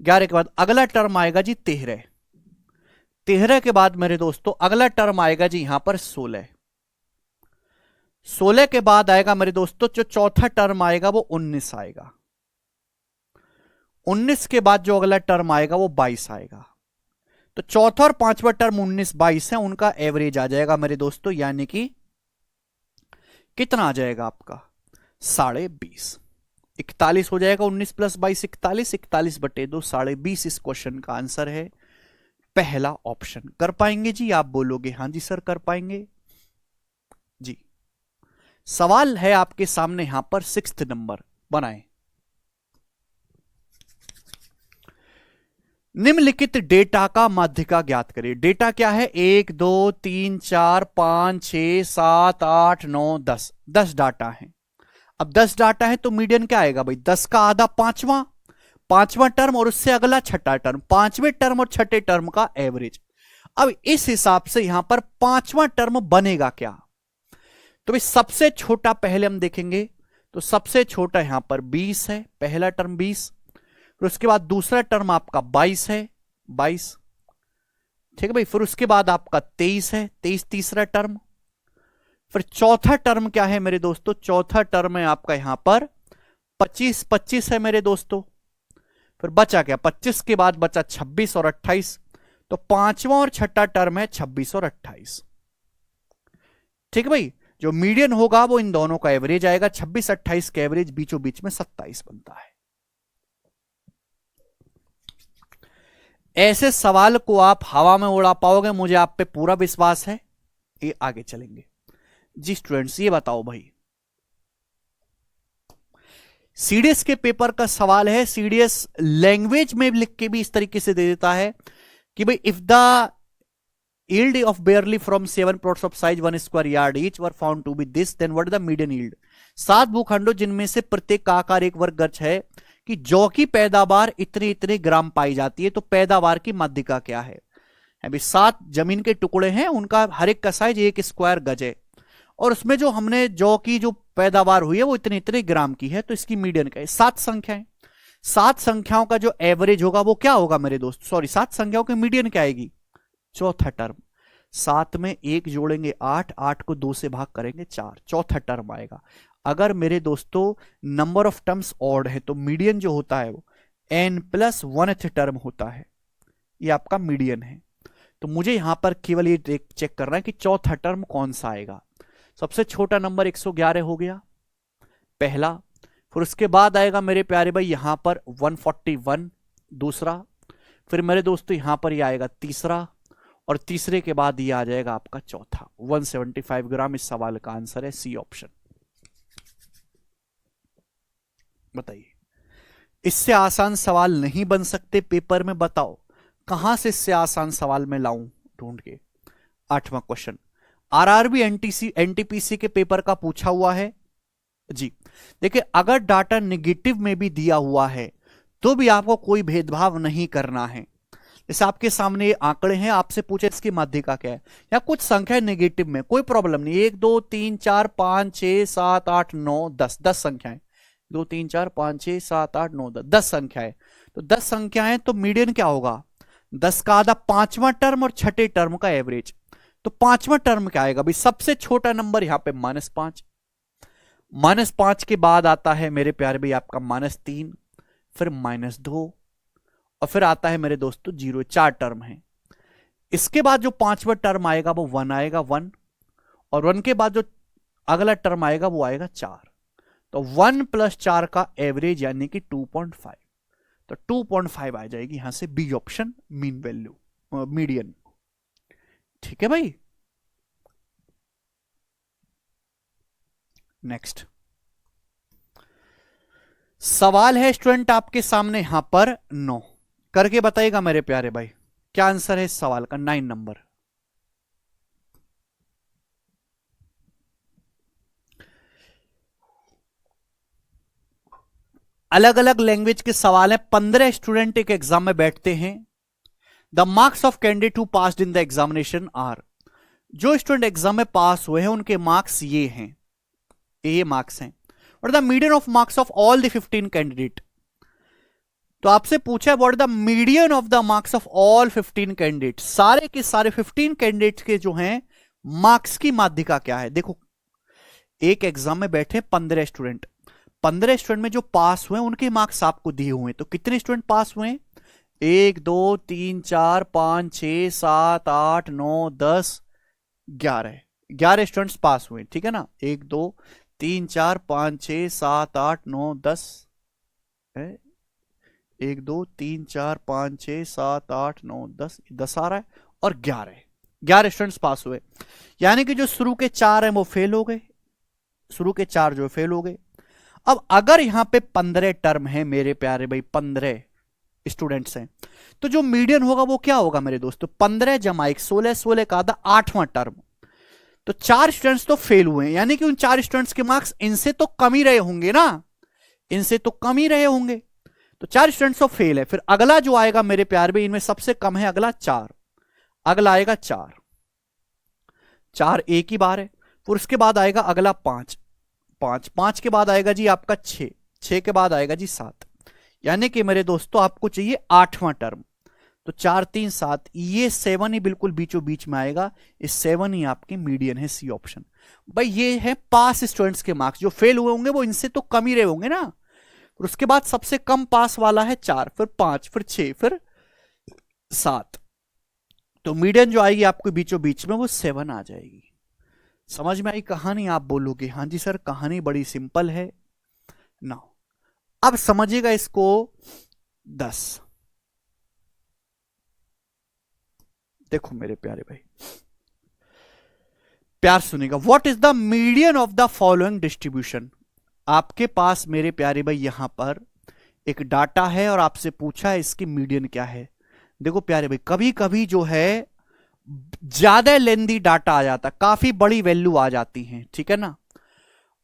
11 के बाद अगला टर्म आएगा जी 13, 13 के बाद मेरे दोस्तों अगला टर्म आएगा जी यहां पर 16, 16 के बाद आएगा मेरे दोस्तों जो चौथा टर्म आएगा वो 19 आएगा, 19 के बाद जो अगला टर्म आएगा वो 22 आएगा। तो चौथा और पांचवा टर्म 19 22 है, उनका एवरेज आ जाएगा मेरे दोस्तों, यानी कि कितना आ जाएगा आपका 20.5, 41 हो जाएगा। 19 + 22 41, 41/2 20.5 इस क्वेश्चन का आंसर है पहला ऑप्शन। कर पाएंगे जी, आप बोलोगे हाँ जी सर कर पाएंगे जी। सवाल है आपके सामने यहां पर 6th नंबर, बनाएं। निम्नलिखित डेटा का माध्यिका ज्ञात करिए। डेटा क्या है, 1 2 3 4 5 6 7 8 9 10, 10 डाटा है। अब 10 डाटा है तो मीडियन क्या आएगा भाई, 10 का आधा पांचवा टर्म और उससे अगला छठा टर्म, पांचवें टर्म और छठे टर्म का एवरेज। अब इस हिसाब से यहां पर पांचवा टर्म बनेगा क्या, तो भाई सबसे छोटा पहले हम देखेंगे, तो सबसे छोटा यहां पर 20 है, पहला टर्म 20, फिर उसके बाद दूसरा टर्म आपका 22 है, 22 ठीक है भाई, फिर उसके बाद आपका 23 है, 23 तीसरा टर्म, फिर चौथा टर्म क्या है मेरे दोस्तों, चौथा टर्म है आपका यहां पर 25, 25 है मेरे दोस्तों, फिर बचा क्या 25 के बाद बचा 26 और 28, तो पांचवा और छठा टर्म है 26 और 28 ठीक है भाई। जो मीडियन होगा वो इन दोनों का एवरेज आएगा, 26 28 का एवरेज बीचों बीच में 27 बनता है। ऐसे सवाल को आप हवा में उड़ा पाओगे, मुझे आप पे पूरा विश्वास है। ये आगे चलेंगे जी स्टूडेंट्स, ये बताओ भाई सीडीएस के पेपर का सवाल है, सीडीएस लैंग्वेज में लिख के भी इस तरीके से दे देता है कि भाई if the yield of barley from 7 plots of size 1 square yard each were found to be this, then what is the median yield। 7 भूखंडों जिनमें से प्रत्येक का आकार 1 वर्ग गज है कि जौ की पैदावार इतने इतने ग्राम पाई जाती है, तो पैदावार की माध्यिका क्या है। अभी 7 जमीन के टुकड़े हैं, उनका हर एक का साइज 1 स्क्वायर गज है, और उसमें जो हमने जौ की जो पैदावार हुई है वो इतने इतने ग्राम की है, तो इसकी मीडियन क्या है। 7 संख्याएं, 7 संख्याओं का जो एवरेज होगा वो क्या होगा मेरे दोस्त, सॉरी 7 संख्याओं की मीडियन क्या आएगी, चौथा टर्म। 7 में 1 जोड़ेंगे 8, 8 को 2 से भाग करेंगे 4, चौथा टर्म आएगा। अगर मेरे दोस्तों नंबर ऑफ टर्म्स ऑड है तो मीडियन जो होता है वो n+1th टर्म होता है, ये आपका मीडियन है। तो मुझे यहां पर केवल ये चेक करना है कि चौथा टर्म कौन सा आएगा। सबसे छोटा नंबर 111 हो गया पहला, फिर उसके बाद आएगा मेरे प्यारे भाई यहां पर 141 दूसरा, फिर मेरे दोस्तों यहां पर ये आएगा तीसरा, और तीसरे के बाद ये आ जाएगा आपका चौथा 175 ग्राम। इस सवाल का आंसर है सी ऑप्शन। बताइए इससे आसान सवाल नहीं बन सकते पेपर में, बताओ कहां से इससे आसान सवाल में लाऊं ढूंढ के। 8वां क्वेश्चन आरआरबी एनटीपीसी के पेपर का पूछा हुआ है जी। देखिए अगर डाटा नेगेटिव में भी दिया हुआ है तो भी आपको कोई भेदभाव नहीं करना है। जैसे आपके सामने ये आंकड़े हैं, आपसे पूछे इसकी माध्यिका क्या है, या कुछ संख्या नेगेटिव में, कोई प्रॉब्लम नहीं। 1 2 3 4 5 6 7 8 9 10, 10 संख्याएं, 2 3 4 5 6 7 8 9 10, 10 संख्याएं। तो 10 संख्याएं तो मीडियन क्या होगा, 10 का आधा पांचवा टर्म और छठे टर्म का एवरेज। तो पांचवा टर्म क्या आएगा भाई, सबसे छोटा नंबर यहां पे -5, -5 के बाद आता है मेरे प्यारे भाई आपका -3, फिर -2, और फिर आता है मेरे दोस्तों 0। 4 टर्म है। इसके बाद जो पांचवा टर्म आएगा वो 1 आएगा, 1, और 1 के बाद जो अगला टर्म आएगा वो आएगा 4। तो 1 + 4 का एवरेज यानी कि 2.5, तो 2.5 आ जाएगी यहां से B option mean value median. ठीक है भाई। नेक्स्ट सवाल है स्टूडेंट आपके सामने यहां पर 9, करके बताइएगा मेरे प्यारे भाई क्या आंसर है इस सवाल का। 9 नंबर अलग अलग लैंग्वेज के सवाल है। 15 स्टूडेंट एक एग्जाम में बैठते हैं। The marks of candidate who passed in the examination are, जो स्टूडेंट एग्जाम में पास हुए हैं उनके मार्क्स ये हैं, ये मार्क्स हैं। और the median of marks of all the 15 candidate. तो आपसे पूछा है what the median of the marks of all 15 candidate, सारे के सारे 15 कैंडिडेट्स के जो हैं मार्क्स की माध्यिका क्या है। देखो एक एग्जाम में बैठे 15 स्टूडेंट, 15 स्टूडेंट में जो पास हुए उनके मार्क्स आपको दिए हुए हैं। तो कितने स्टूडेंट पास हुए हैं? 1 2 3 4 5 6 7 8 9 10 11, 11 स्टूडेंट्स पास हुए, ठीक है ना। 1 2 3 4 5 6 7 8 9 10 है, 1 2 3 4 5 6 7 8 9 10 10 आ रहा है, और 11 स्टूडेंट्स पास हुए। यानी कि जो शुरू के 4 हैं वो फेल हो गए, शुरू के 4 जो फेल हो गए। अब अगर यहां पे 15 टर्म है मेरे प्यारे भाई, 15 स्टूडेंट्स हैं, तो जो मीडियन होगा वो क्या होगा मेरे दोस्तों? 15 जमा 1 16, 16 का आधा 8वां टर्म। तो 4 स्टूडेंट्स तो फेल हुए, यानी कि उन 4 स्टूडेंट्स के मार्क्स इनसे तो कम ही रहे होंगे ना, इनसे तो कम ही रहे होंगे। तो 4 स्टूडेंट्स तो फेल है। फिर अगला जो आएगा मेरे प्यारे भाई, इनमें सबसे कम है अगला 4, अगला आएगा 4, 4 एक ही बार है। फिर उसके बाद आएगा अगला 5, 5 के बाद आएगा जी आपका 6, 6 के बाद आएगा जी 7। यानी कि मेरे दोस्तों आपको चाहिए 8वां टर्म। तो 4 3 7, ये 7 ही बिल्कुल बीचों बीच में आएगा, इस 7 ही आपकी मीडियन है, सी ऑप्शन। भाई ये है पास स्टूडेंट्स के मार्क्स, जो फेल हुए होंगे वो इनसे तो कम ही रहे होंगे ना। फिर उसके बाद सबसे कम पास वाला है 4, फिर 5, फिर 6, फिर 7। तो मीडियन जो आएगी आपको बीचों बीच में वो 7 आ जाएगी। समझ में आई कहानी? आप बोलोगे हाँ जी सर कहानी बड़ी सिंपल है ना। अब समझिएगा इसको 10। देखो मेरे प्यारे भाई प्यार सुनिएगा, what is the median of the following distribution. आपके पास मेरे प्यारे भाई यहां पर एक डाटा है और आपसे पूछा है इसकी मीडियन क्या है। देखो प्यारे भाई कभी कभी जो है ज्यादा लेंदी डाटा आ जाता, काफी बड़ी वैल्यू आ जाती है, ठीक है ना।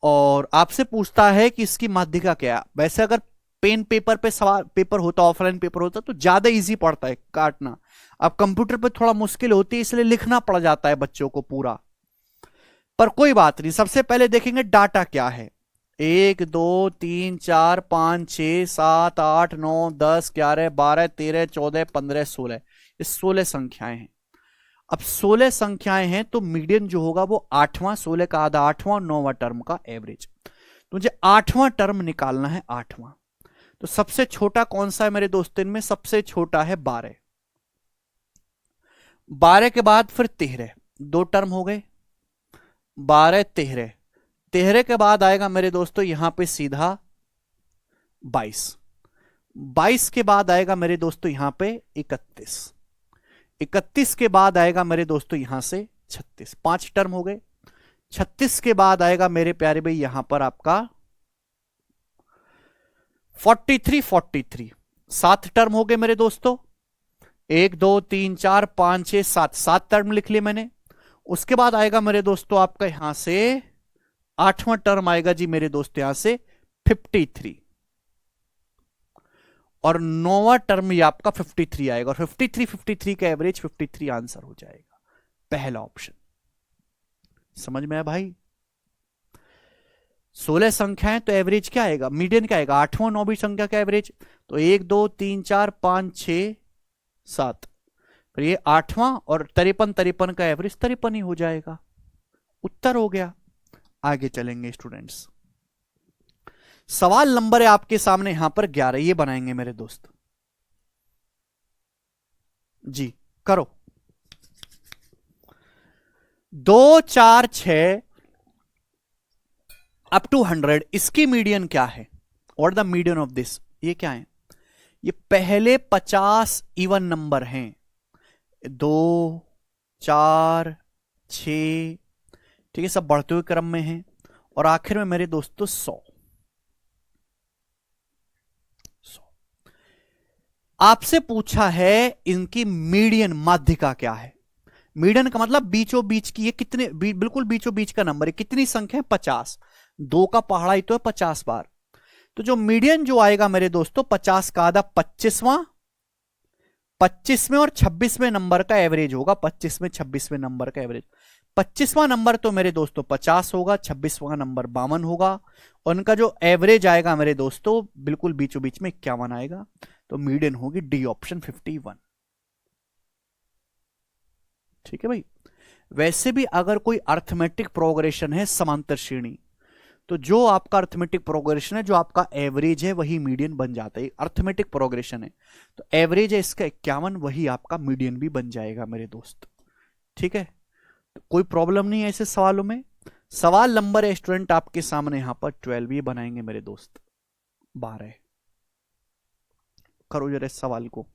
और आपसे पूछता है कि इसकी माध्यिका क्या है। वैसे अगर पेन पेपर पे सवाल पेपर होता, ऑफलाइन पेपर होता तो ज्यादा इजी पड़ता है काटना। अब कंप्यूटर पे थोड़ा मुश्किल होती है, इसलिए लिखना पड़ जाता है बच्चों को पूरा। पर कोई बात नहीं, सबसे पहले देखेंगे डाटा क्या है। 1 2 3 4 5 6 7 8 9 10 11 12 13 14 15 16, ये 16 संख्याएं हैं। अब 16 संख्याएं हैं तो मीडियन जो होगा वो 8वां, 16 का आधा 8वां, 9वां टर्म का एवरेज। तो मुझे 8वां टर्म निकालना है, 8वां। तो सबसे छोटा कौन सा है मेरे दोस्तों इनमें? सबसे छोटा है 12, 12 के बाद फिर 13, 2 टर्म हो गए, 12 13, 13 के बाद आएगा मेरे दोस्तों यहां पे सीधा 22, 22 के बाद आएगा मेरे दोस्तों यहां पे 31, 31 के बाद आएगा मेरे दोस्तों यहां से 36, 5 टर्म हो गए। 36 के बाद आएगा मेरे प्यारे भाई यहां पर आपका 43, 43, 7 टर्म हो गए मेरे दोस्तों। 1 2 3 4 5 6 7, 7 टर्म लिख लिए मैंने। उसके बाद आएगा मेरे दोस्तों आपका यहां से 8वां टर्म आएगा जी मेरे दोस्तों यहां से 53, और 9वां टर्म ये आपका 53 आएगा, और 53 का एवरेज 53 आंसर हो जाएगा, पहला ऑप्शन। समझ में आया भाई? 16 संख्याएं तो एवरेज क्या आएगा, मीडियन क्या आएगा? 8वां 9वीं संख्या का एवरेज। तो 1 2 3 4 5 6 7, फिर ये 8वां और 53 का एवरेज 53 ही हो जाएगा। उत्तर हो गया। आगे चलेंगे स्टूडेंट्स। सवाल नंबर है आपके सामने यहां पर 11, ये बनाएंगे मेरे दोस्त जी। करो 2 4 6 अप टू 100, इसकी मीडियन क्या है? और द मीडियन ऑफ दिस, ये क्या है? ये पहले 50 इवन नंबर हैं, 2 4 6, ठीक है, सब बढ़ते हुए क्रम में हैं, और आखिर में मेरे दोस्तों 100। आपसे पूछा है इनकी मीडियन माध्यिका क्या है। मीडियन का मतलब बीचों बीच की, ये कितने बिल्कुल बीचों बीच का नंबर है। कितनी संख्या है? 50, 2 का पहाड़ा ही तो है 50 बार। तो जो मीडियन जो आएगा मेरे दोस्तों 50 का आधा 25वां, 25वें और 26वें नंबर का एवरेज होगा, 25वें 26वें नंबर का एवरेज। 25वां नंबर तो मेरे दोस्तों 50 होगा, 26वां नंबर 52 होगा, और उनका जो एवरेज आएगा मेरे दोस्तों बिल्कुल बीचों बीच में 51 आएगा। तो मीडियन होगी डी ऑप्शन 51। ठीक है भाई। वैसे भी अगर कोई अर्थमेटिक प्रोग्रेशन है समांतर श्रेणी, तो जो आपका अर्थमेटिक प्रोग्रेशन है, जो आपका एवरेज है वही मीडियन बन जाता है। अर्थमेटिक प्रोग्रेशन है तो एवरेज है इसका 51, वही आपका मीडियन भी बन जाएगा मेरे दोस्त। ठीक है, तो कोई प्रॉब्लम नहीं है ऐसे सवालों में। सवाल नंबर है स्टूडेंट आपके सामने यहां पर 12 ये बनाएंगे मेरे दोस्त 12। करो जरा इस सवाल को।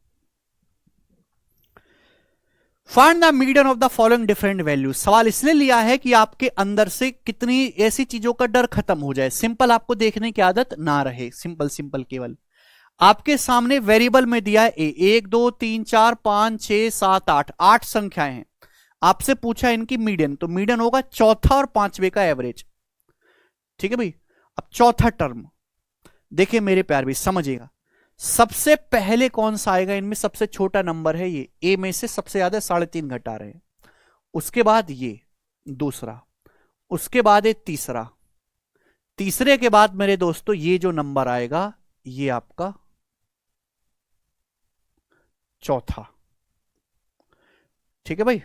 Find the median of the following different values. सवाल इसलिए लिया है कि आपके अंदर से कितनी ऐसी चीजों का डर खत्म हो जाए, सिंपल आपको देखने की आदत ना रहे। सिंपल सिंपल केवल आपके सामने वेरिएबल में दिया है ए, 1 2 3 4 5 6 7 8, 8 संख्याएं हैं। आपसे पूछा इनकी मीडियन, तो मीडियन होगा चौथा और पांचवे का एवरेज। ठीक है भाई। अब चौथा टर्म देखिए मेरे प्यार भी समझिएगा, सबसे पहले कौन सा आएगा इनमें, सबसे छोटा नंबर है ये, ए में से सबसे ज्यादा 3.5 घटा रहे हैं, उसके बाद ये दूसरा, उसके बाद ये तीसरा, तीसरे के बाद मेरे दोस्तों ये जो नंबर आएगा ये आपका चौथा। ठीक है भाई।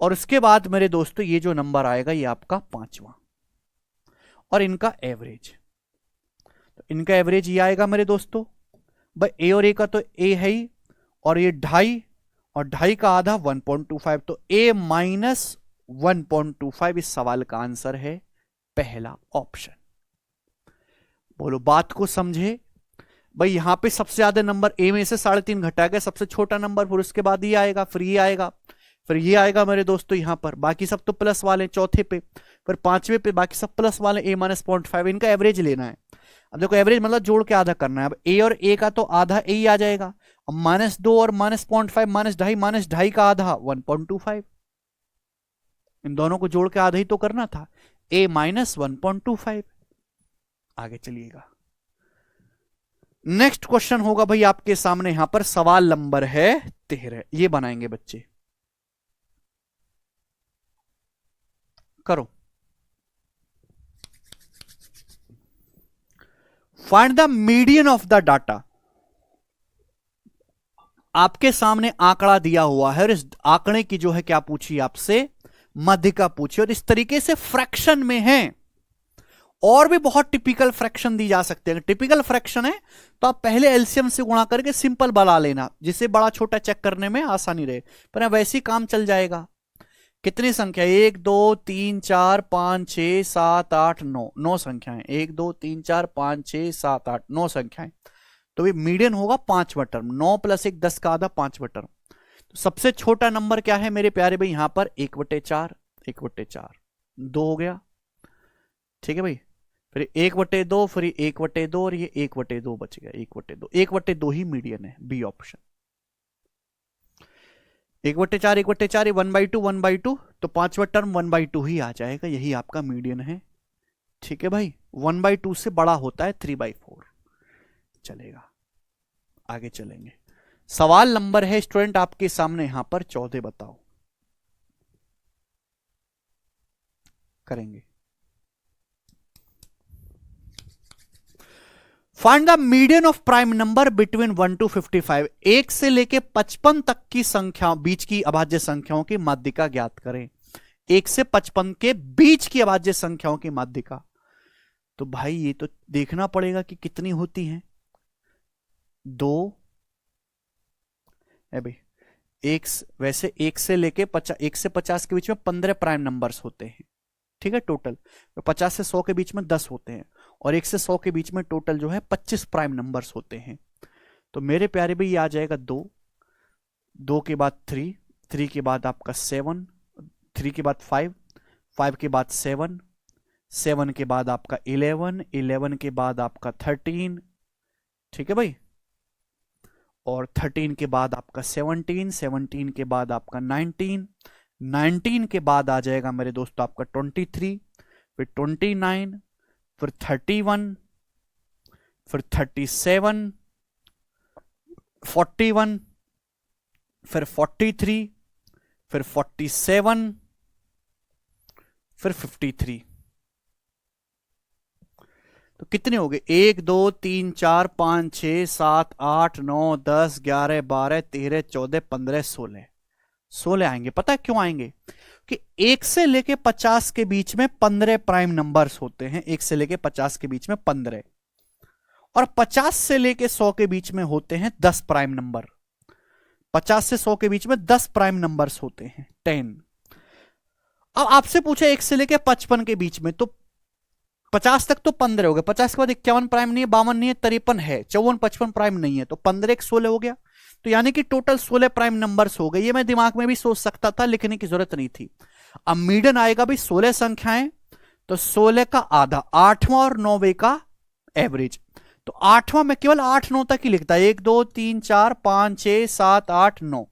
और उसके बाद मेरे दोस्तों ये जो नंबर आएगा ये आपका पांचवा, और इनका एवरेज, तो इनका एवरेज ये आएगा मेरे दोस्तों भाई, ए और ए का तो ए है ही, और ये 2.5 और 2.5 का आधा 1.25, तो ए माइनस 1.25 इस सवाल का आंसर है पहला ऑप्शन। बोलो बात को समझे भाई। यहां पे सबसे ज्यादा नंबर ए में से 3.5 घटा गया, सबसे छोटा नंबर, फिर उसके बाद ये आएगा, फिर ये आएगा, फिर ये आएगा मेरे दोस्तों यहां पर, बाकी सब तो प्लस वाले चौथे पे, फिर पांचवे पे बाकी सब प्लस वाले, ए माइनस 0.5, इनका एवरेज लेना है। अब देखो एवरेज मतलब जोड़ के आधा करना है। अब ए और ए का तो आधा ए ही आ जाएगा, अब -2 और -0.5 -2.5 का आधा 1.25, इन दोनों को जोड़ के आधा ही तो करना था, ए माइनस 1.25। आगे चलिएगा, नेक्स्ट क्वेश्चन होगा भाई आपके सामने यहां पर, सवाल नंबर है 13, ये बनाएंगे बच्चे। करो। Find the median of the data. आपके सामने आंकड़ा दिया हुआ है और इस आंकड़े की जो है क्या पूछी आपसे, माध्यिका पूछी, और इस तरीके से फ्रैक्शन में है। और भी बहुत टिपिकल फ्रैक्शन दी जा सकते हैं। टिपिकल फ्रैक्शन है तो आप पहले एलसीएम से गुणा करके सिंपल बना लेना, जिससे बड़ा छोटा चेक करने में आसानी रहे, पर वैसे ही काम चल जाएगा। कितनी संख्या, 1 2 3 4 5 6 7 8 9, 9 संख्याएं, 1 2 3 4 5 6 7 8 9 संख्याएं। तो ये मीडियन होगा 5वां टर्म, 9 + 1 10 का आधा 5वां टर्म। तो सबसे छोटा नंबर क्या है मेरे प्यारे भाई, यहां पर 1/4, 1/4 2 हो गया। ठीक है भाई, फिर 1/2, फिर 1/2 और ये 1/2 बच गया, 1/2, 1/2 ही मीडियन है, बी ऑप्शन। 1/4 1/4 1/2 1/2, तो 5वां टर्म 1/2 ही आ जाएगा, यही आपका मीडियन है। ठीक है भाई, 1/2 से बड़ा होता है 3/4। चलेगा, आगे चलेंगे। सवाल नंबर है स्टूडेंट आपके सामने यहां पर 14, बताओ। करेंगे। Find the median of prime number between 1 to 55। 1 से लेके 55 तक की संख्या, बीच की अभाज्य संख्याओं की माध्यिका ज्ञात करें। 1 से 55 के बीच की अभाज्य संख्याओं की माध्यिका, तो भाई ये तो देखना पड़ेगा कि कितनी होती हैं। 2 है भाई, वैसे 1 से लेके 1 से 50 के बीच में 15 प्राइम नंबर्स होते हैं। ठीक है, टोटल 50 से 100 के बीच में 10 होते हैं, और 1 से 100 के बीच में टोटल जो है 25 प्राइम नंबर्स होते हैं। तो मेरे प्यारे भाई ये आ जाएगा 2, 2 के बाद 3, 3 के बाद आपका 7, 3 के बाद 5, 5 के बाद 7, 7 के बाद आपका 11, 11 के बाद आपका 13। ठीक है भाई, और 13 के बाद आपका 17, 17 के बाद आपका 19, 19 के बाद आ जाएगा मेरे दोस्तों आपका 23, फिर 29, फिर 31, फिर 37, 41, फिर 43, फिर 47, फिर 53, तो कितने हो गए? 1 2 3 4 5 6 7 8 9 10 11 12 13 14 15 16, 16 आएंगे। पता है क्यों आएंगे? कि 1 से लेके 50 के बीच में 15 प्राइम नंबर्स होते हैं। 1 से लेके 50 के बीच में 15, और 50 से लेके 100 के बीच में होते हैं 10 प्राइम नंबर। 50 से 100 के बीच में 10 प्राइम नंबर्स होते हैं, 10। अब आपसे पूछा 1 से लेके 55 के बीच में, तो 50 तक तो 15 हो गए, 50 के बाद 51 प्राइम नहीं है, 52 नहीं है, 53 है, 54 55 प्राइम नहीं है, तो 15 16 हो गया। तो यानी कि टोटल 16 प्राइम नंबर्स हो गए। ये मैं दिमाग में भी सोच सकता था, लिखने की जरूरत नहीं थी। अब मीडियन आएगा भी 16 संख्याएं, तो 16 का आधा, 8वां और 9वें का एवरेज। तो 8वां में केवल 8 9 तक ही लिखता है, 1 2 3 4 5 6 7 8 9,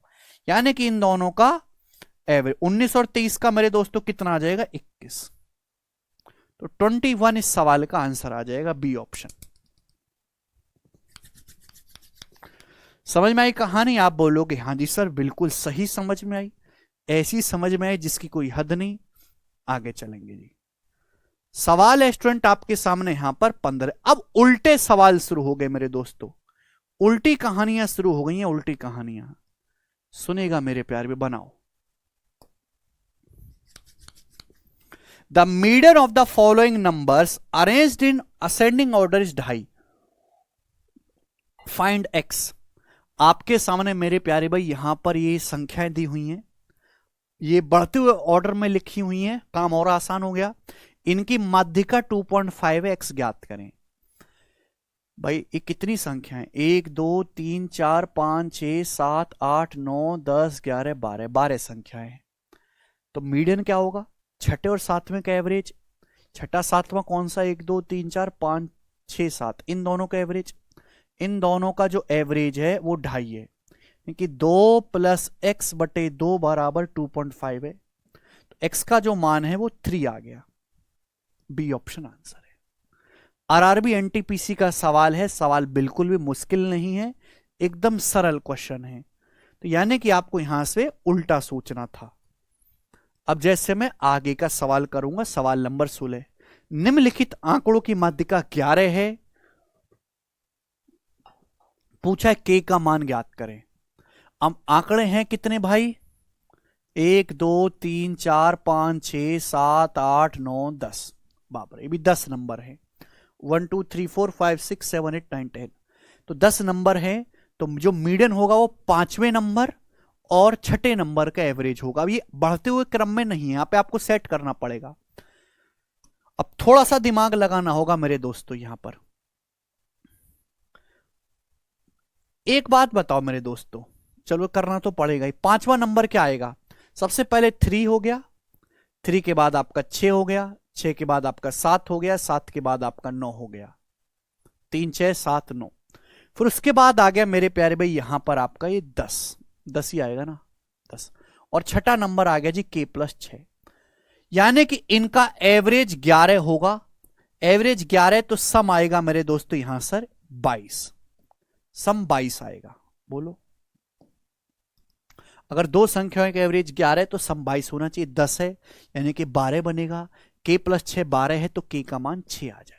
यानी कि इन दोनों का एवरेज 19 और 23 का मेरे दोस्तों कितना आ जाएगा? 21। तो 21 इस सवाल का आंसर आ जाएगा, बी ऑप्शन। समझ में आई कहानी? आप बोलोगे हाँ जी सर बिल्कुल सही समझ में आई, ऐसी समझ में आई जिसकी कोई हद नहीं। आगे चलेंगे जी। सवाल है स्टूडेंट आपके सामने यहां पर 15। अब उल्टे सवाल शुरू हो गए मेरे दोस्तों, उल्टी कहानियां शुरू हो गई हैं, उल्टी कहानियां। सुनेगा मेरे प्यार में, बनाओ। The median of the following numbers arranged in ascending order is 2.5, find x. आपके सामने मेरे प्यारे भाई यहां पर ये संख्याएं दी हुई हैं, ये बढ़ते हुए ऑर्डर में लिखी हुई हैं। काम और आसान हो गया। इनकी माध्यिका 2.5 है, एक्स ज्ञात करें। भाई ये कितनी संख्या है? 1 2 3 4 5 6 7 8 9 10 11 12, 12 संख्या है। तो मीडियन क्या होगा? छठे और सातवें का एवरेज। छठा सातवां कौन सा? 1 2 3 4 5 6 7, इन दोनों का एवरेज। इन दोनों का जो एवरेज है वो 2.5 है, क्योंकि 2 + x/2 बराबर 2.5 है। तो x का जो मान है वो 3 आ गया। बी ऑप्शन आंसर है। आरआरबी एनटीपीसी का सवाल है, सवाल बिल्कुल भी मुश्किल नहीं है, एकदम सरल क्वेश्चन है। तो यानी कि आपको यहां से उल्टा सोचना था। अब जैसे मैं आगे का सवाल करूंगा, सवाल नंबर 16। निम्नलिखित आंकड़ों की माध्यिका 11 है, पूछा है के का मान ज्ञात करें। अब आंकड़े हैं कितने भाई? 1 2 3 4 5 6 7 8 9 10, बाप रे, ये भी 10 नंबर है। 1 2 3 4 5 6 7 8 9 10, तो 10 नंबर है। तो जो मीडियन होगा वो 5वें नंबर और छठे नंबर का एवरेज होगा। अब ये बढ़ते हुए क्रम में नहीं है, यहां पे आपको सेट करना पड़ेगा। अब थोड़ा सा दिमाग लगाना होगा मेरे दोस्तों यहां पर। एक बात बताओ मेरे दोस्तों, चलो करना तो पड़ेगा ही। 5वां नंबर क्या आएगा? सबसे पहले 3 हो गया, 3 के बाद आपका 6 हो गया, 6 के बाद आपका 7 हो गया, 7 के बाद आपका 9 हो गया। 3 6 7 9। फिर उसके बाद आ गया मेरे प्यारे भाई यहां पर आपका ये 10 ही आएगा ना, 10। और छठा नंबर आ गया जी k+6, यानी कि इनका एवरेज 11 होगा। एवरेज 11 तो सम आएगा मेरे दोस्तों यहां सर 22, सम 22 आएगा। बोलो, अगर दो संख्याओं का एवरेज 11 है तो सम 22 होना चाहिए। 10 है यानी कि 12 बनेगा, k+6 12 है तो k का मान 6 आ जाएगा।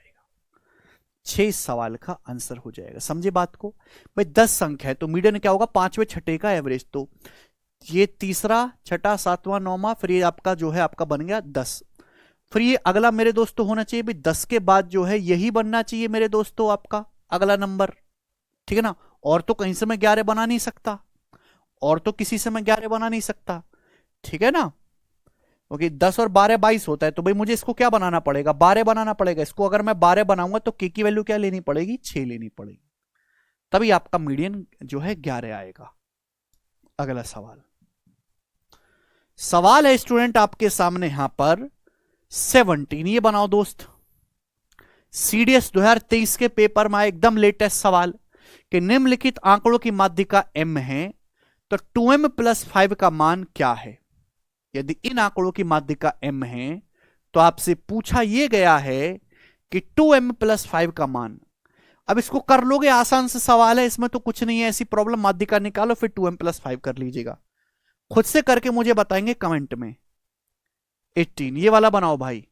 6 इस सवाल का आंसर हो जाएगा। समझे बात को भाई? 10 संख्या है तो मीडियन क्या होगा? 5वें छठे का एवरेज। तो ये तीसरा, छठा, सातवां, नौवां, फिर ये आपका जो है आपका बन गया 10। फिर ये अगला मेरे दोस्तों होना चाहिए भाई 10 के बाद जो है यही बनना चाहिए मेरे दोस्तों आपका अगला नंबर, ठीक है ना। और तो कहीं से मैं 11 बना नहीं सकता, और तो किसी से मैं 11 बना नहीं सकता, ठीक है ना। ओके, 10 और 12 22 होता है, तो भाई मुझे इसको क्या बनाना पड़ेगा? 12 बनाना पड़ेगा इसको। अगर मैं 12 बनाऊंगा तो के की वैल्यू क्या लेनी पड़ेगी? 6 लेनी पड़ेगी, तभी आपका मीडियन जो है 11 आएगा। अगला सवाल, सवाल है स्टूडेंट आपके सामने यहां पर 17। ये बनाओ दोस्त, सीडीएस 2023 के पेपर में एकदम लेटेस्ट सवाल कि निम्नलिखित आंकड़ों की माध्यिका m है, तो 2m + 5 का मान क्या है? यदि इन आंकड़ों की माध्यिका m है तो आपसे पूछा यह गया है कि 2m + 5 का मान। अब इसको कर लोगे, आसान से सवाल है, इसमें तो कुछ नहीं है, ऐसी प्रॉब्लम। माध्यिका निकालो फिर 2m + 5 कर लीजिएगा। खुद से करके मुझे बताएंगे कमेंट में। 18, ये वाला बनाओ भाई।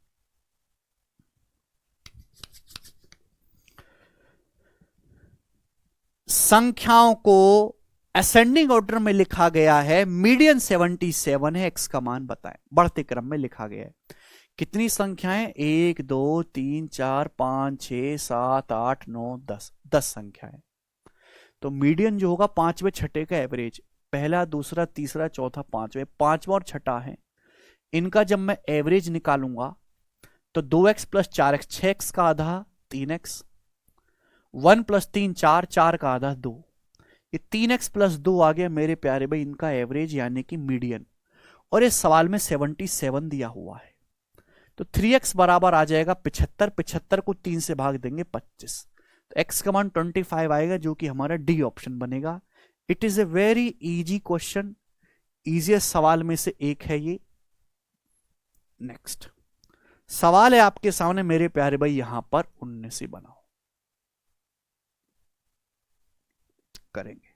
संख्याओं को असेंडिंग ऑर्डर में लिखा गया है, मीडियन 77 है, एक्स का मान बताएं। बढ़ते क्रम में लिखा गया है। कितनी संख्याएं? 1 2 3 4 5 6 7 8 9 10, 10 संख्याएं। तो मीडियन जो होगा पांचवें छठे का एवरेज, पहला दूसरा तीसरा चौथा पांचवें, पांचवा और छठा है, इनका जब मैं एवरेज निकालूंगा तो 2x प्लस 4x 6x का आधा 3x, 1 प्लस 3 4, 4 का आधा 2, ये 3x प्लस 2 आ गया मेरे प्यारे भाई इनका एवरेज यानी कि मीडियन। और इस सवाल में 77 दिया हुआ है, तो 3x बराबर आ जाएगा 75, 75 को 3 से भाग देंगे 25, तो x का मान 25 आएगा, जो कि हमारा डी ऑप्शन बनेगा। It is a very easy question, easiest सवाल में से एक है ये। नेक्स्ट सवाल है आपके सामने मेरे प्यारे भाई, यहां पर 19 बनाओ करेंगे।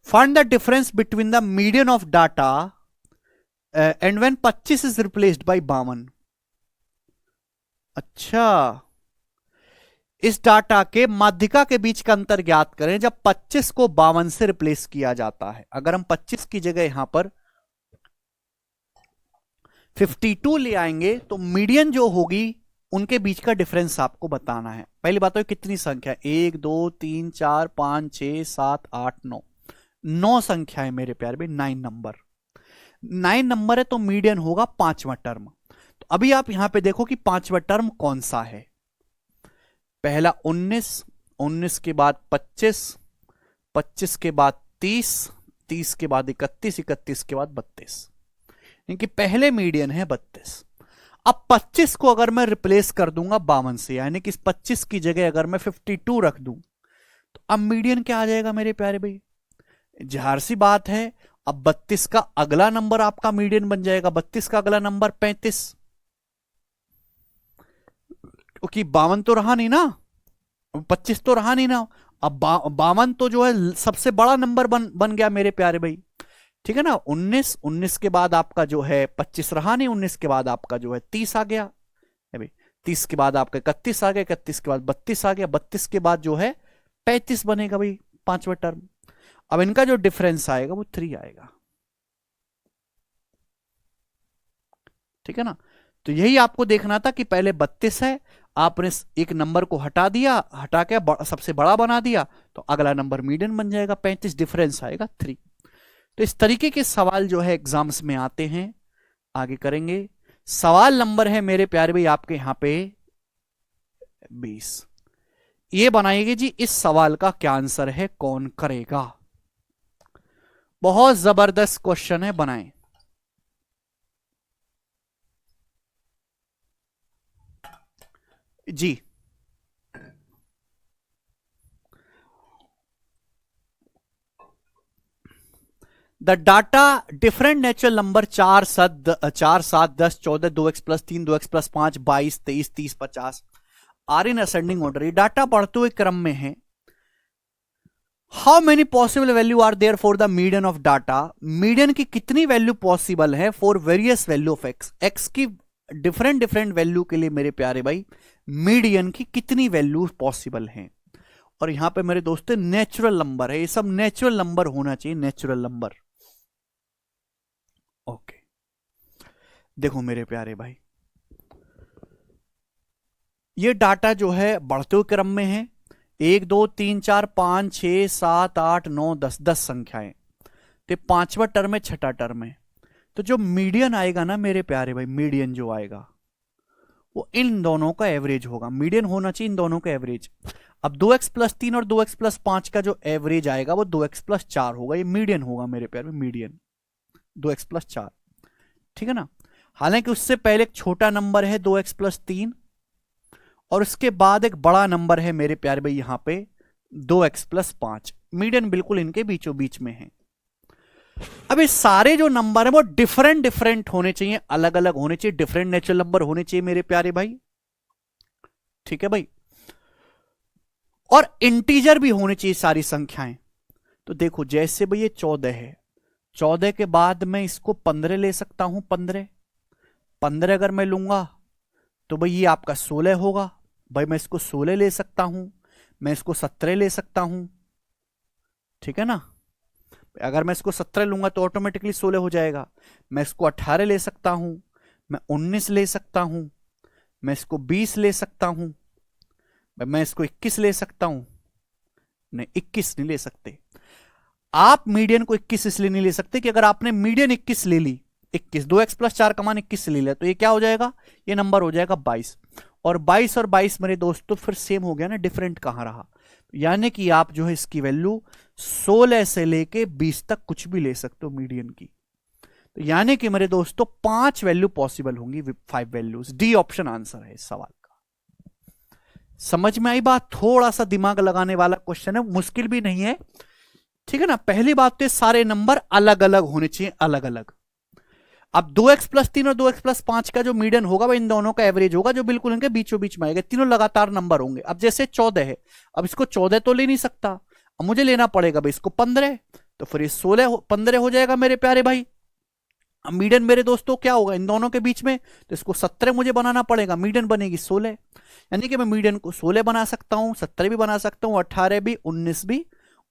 Find the difference between the median of data and when 25 is replaced by 52। अच्छा, इस डाटा के माध्यिका के बीच का अंतर ज्ञात करें जब 25 को 52 से रिप्लेस किया जाता है। अगर हम 25 की जगह यहां पर 52 ले आएंगे तो मीडियन जो होगी उनके बीच का डिफरेंस आपको बताना है। पहली बात तो कितनी संख्या? 1 2 3 4 5 6 7 8 9, 9 संख्या है मेरे प्यारे भाई, 9 नंबर, 9 नंबर है तो मीडियन होगा पांचवा टर्म। तो अभी आप यहां पे देखो कि पांचवा टर्म कौन सा है। पहला 19, 19 के बाद 25, 25 के बाद 30, 30 के बाद 31, 31 के बाद 32, इनकी पहले मीडियन है 32। अब 25 को अगर मैं रिप्लेस कर दूंगा 52 से, यानी कि इस 25 की जगह अगर मैं 52 रख दूं तो अब मीडियन क्या आ जाएगा मेरे प्यारे भाई? जाहिर सी बात है, अब 32 का अगला नंबर आपका मीडियन बन जाएगा। 32 का अगला नंबर 35, क्योंकि 52 तो रहा नहीं ना, 25 तो रहा नहीं ना। अब 52 तो जो है सबसे बड़ा नंबर बन गया मेरे प्यारे भाई, ठीक है ना। 19, 19 के बाद आपका जो है 25 रहा नहीं, 19 के बाद आपका जो है 30 आ गया भाई, 30 के बाद आपका 31 आ गया, 31 के बाद 32 आ गया, 32 के बाद जो है 35 बनेगा भाई पांचवा टर्म। अब इनका जो डिफरेंस आएगा वो 3 आएगा, ठीक है ना। तो यही आपको देखना था कि पहले 32 है, आपने एक नंबर को हटा दिया, हटा के सबसे बड़ा बना दिया, तो अगला नंबर मीडियन बन जाएगा, 35 डिफरेंस आएगा 3। तो इस तरीके के सवाल जो है एग्जाम्स में आते हैं। आगे करेंगे। सवाल नंबर है मेरे प्यारे भाई आपके यहां पे 20। ये बनाइए जी, इस सवाल का क्या आंसर है, कौन करेगा? बहुत जबरदस्त क्वेश्चन है, बनाएं। जी the data different natural number 4 7 10 14 2x plus 3 2x plus 5 22 23 30 50 are in ascending order. ये डाटा बढ़ते हुए क्रम में है। How many possible value are there for the median of data? Median की कितनी वैल्यू पॉसिबल है for various value of x? X की डिफरेंट डिफरेंट वैल्यू के लिए मेरे प्यारे भाई मीडियन की कितनी वैल्यू पॉसिबल हैं? और यहां पे मेरे दोस्तों नेचुरल नंबर है, ये सब नेचुरल नंबर होना चाहिए, नेचुरल नंबर। ओके, देखो मेरे प्यारे भाई, ये डाटा जो है बढ़ते हुए क्रम में है। 1 2 3 4 5 6 7 8 9 10, 10 संख्याएं। तो पांचवा टर्म है, छठा टर्म है। तो जो मीडियन आएगा ना मेरे प्यारे भाई, मीडियन जो आएगा वो इन दोनों का एवरेज होगा। मीडियन होना चाहिए इन दोनों का एवरेज। अब 2x प्लस 3 और 2x प्लस 5 का जो एवरेज आएगा वो 2x प्लस 4 होगा। ये मीडियन होगा मेरे प्यारे, मीडियन 2x प्लस 4, ठीक है ना। हालांकि उससे पहले एक छोटा नंबर है 2x प्लस 3 और उसके बाद एक बड़ा नंबर है मेरे प्यारे भाई यहां पे 2x प्लस 5। मीडियन बिल्कुल इनके बीचों बीच में है। अब ये सारे जो नंबर है वो डिफरेंट डिफरेंट होने चाहिए, अलग अलग होने चाहिए, डिफरेंट नेचुरल नंबर होने चाहिए मेरे प्यारे भाई, ठीक है भाई। और इंटीजर भी होनी चाहिए सारी संख्याएं। तो देखो जैसे भाई ये 14 है, 14 के बाद मैं इसको 15 ले सकता हूं, 15 15 अगर मैं लूंगा तो भाई ये आपका 16 होगा। भाई मैं इसको 16 ले सकता हूं, मैं इसको 17 ले सकता हूं, ठीक है ना। अगर मैं इसको 17 लूंगा तो ऑटोमेटिकली 16 हो जाएगा। मैं इसको 18 ले सकता हूं, मैं 19 ले सकता हूं, मैं इसको 20 ले सकता हूं, मैं इसको 21 ले सकता हूं। नहीं, 21 नहीं ले सकते आप। मीडियन को 21 इसलिए नहीं ले सकते कि अगर आपने मीडियन 21 ले ली, 21 2x प्लस 4 का मान 21 से ले लिया तो ये क्या हो जाएगा, ये नंबर हो जाएगा 22। और 22 और 22 मेरे दोस्तों फिर सेम हो गया ना, डिफरेंट कहां रहा। यानी कि आप जो है इसकी वैल्यू 16 से लेके 20 तक कुछ भी ले सकते हो मीडियन की। तो यानी कि मेरे दोस्तों 5 वैल्यू पॉसिबल होंगी, 5 वैल्यूज। डी ऑप्शन आंसर है इस सवाल का। समझ में आई बात? थोड़ा सा दिमाग लगाने वाला क्वेश्चन है, मुश्किल भी नहीं है, ठीक है ना। पहली बात तो सारे नंबर अलग अलग होने चाहिए, अलग अलग। अब 2x प्लस 3 और 2x प्लस 5 का जो मीडियन होगा वह इन दोनों का एवरेज होगा, जो बिल्कुल इनके बीचों बीच में आएगा। तीनों लगातार नंबर होंगे। अब जैसे 14 है, अब इसको 14 तो ले नहीं सकता, अब मुझे लेना पड़ेगा भाई इसको 15, तो फिर ये 15 हो जाएगा मेरे प्यारे भाई। अब मीडियन मेरे दोस्तों क्या होगा इन दोनों के बीच में, तो इसको 17 मुझे बनाना पड़ेगा, मीडियन बनेगी 16। यानी कि मैं मीडियन को 16 बना सकता हूं, 17 भी बना सकता हूं, 18 भी, 19 भी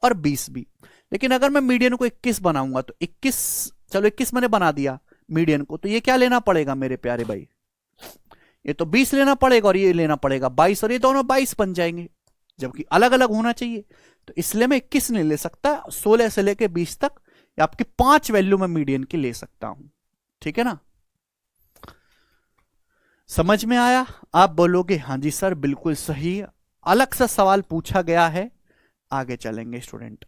और 20 भी। लेकिन अगर मैं मीडियन को 21 बनाऊंगा तो 21, चलो 21 मैंने बना दिया मीडियन को, तो ये क्या लेना पड़ेगा मेरे प्यारे भाई, ये तो 20 लेना पड़ेगा और ये लेना पड़ेगा 22, और ये दोनों 22 बन जाएंगे, जबकि अलग अलग होना चाहिए। तो इसलिए मैं 21 नहीं ले सकता, 16 से लेके 20 तक या आपकी 5 वैल्यू में मीडियन की ले सकता हूं, ठीक है ना। समझ में आया? आप बोलोगे हां जी सर बिल्कुल सही, अलग सा सवाल पूछा गया है। आगे चलेंगे स्टूडेंट।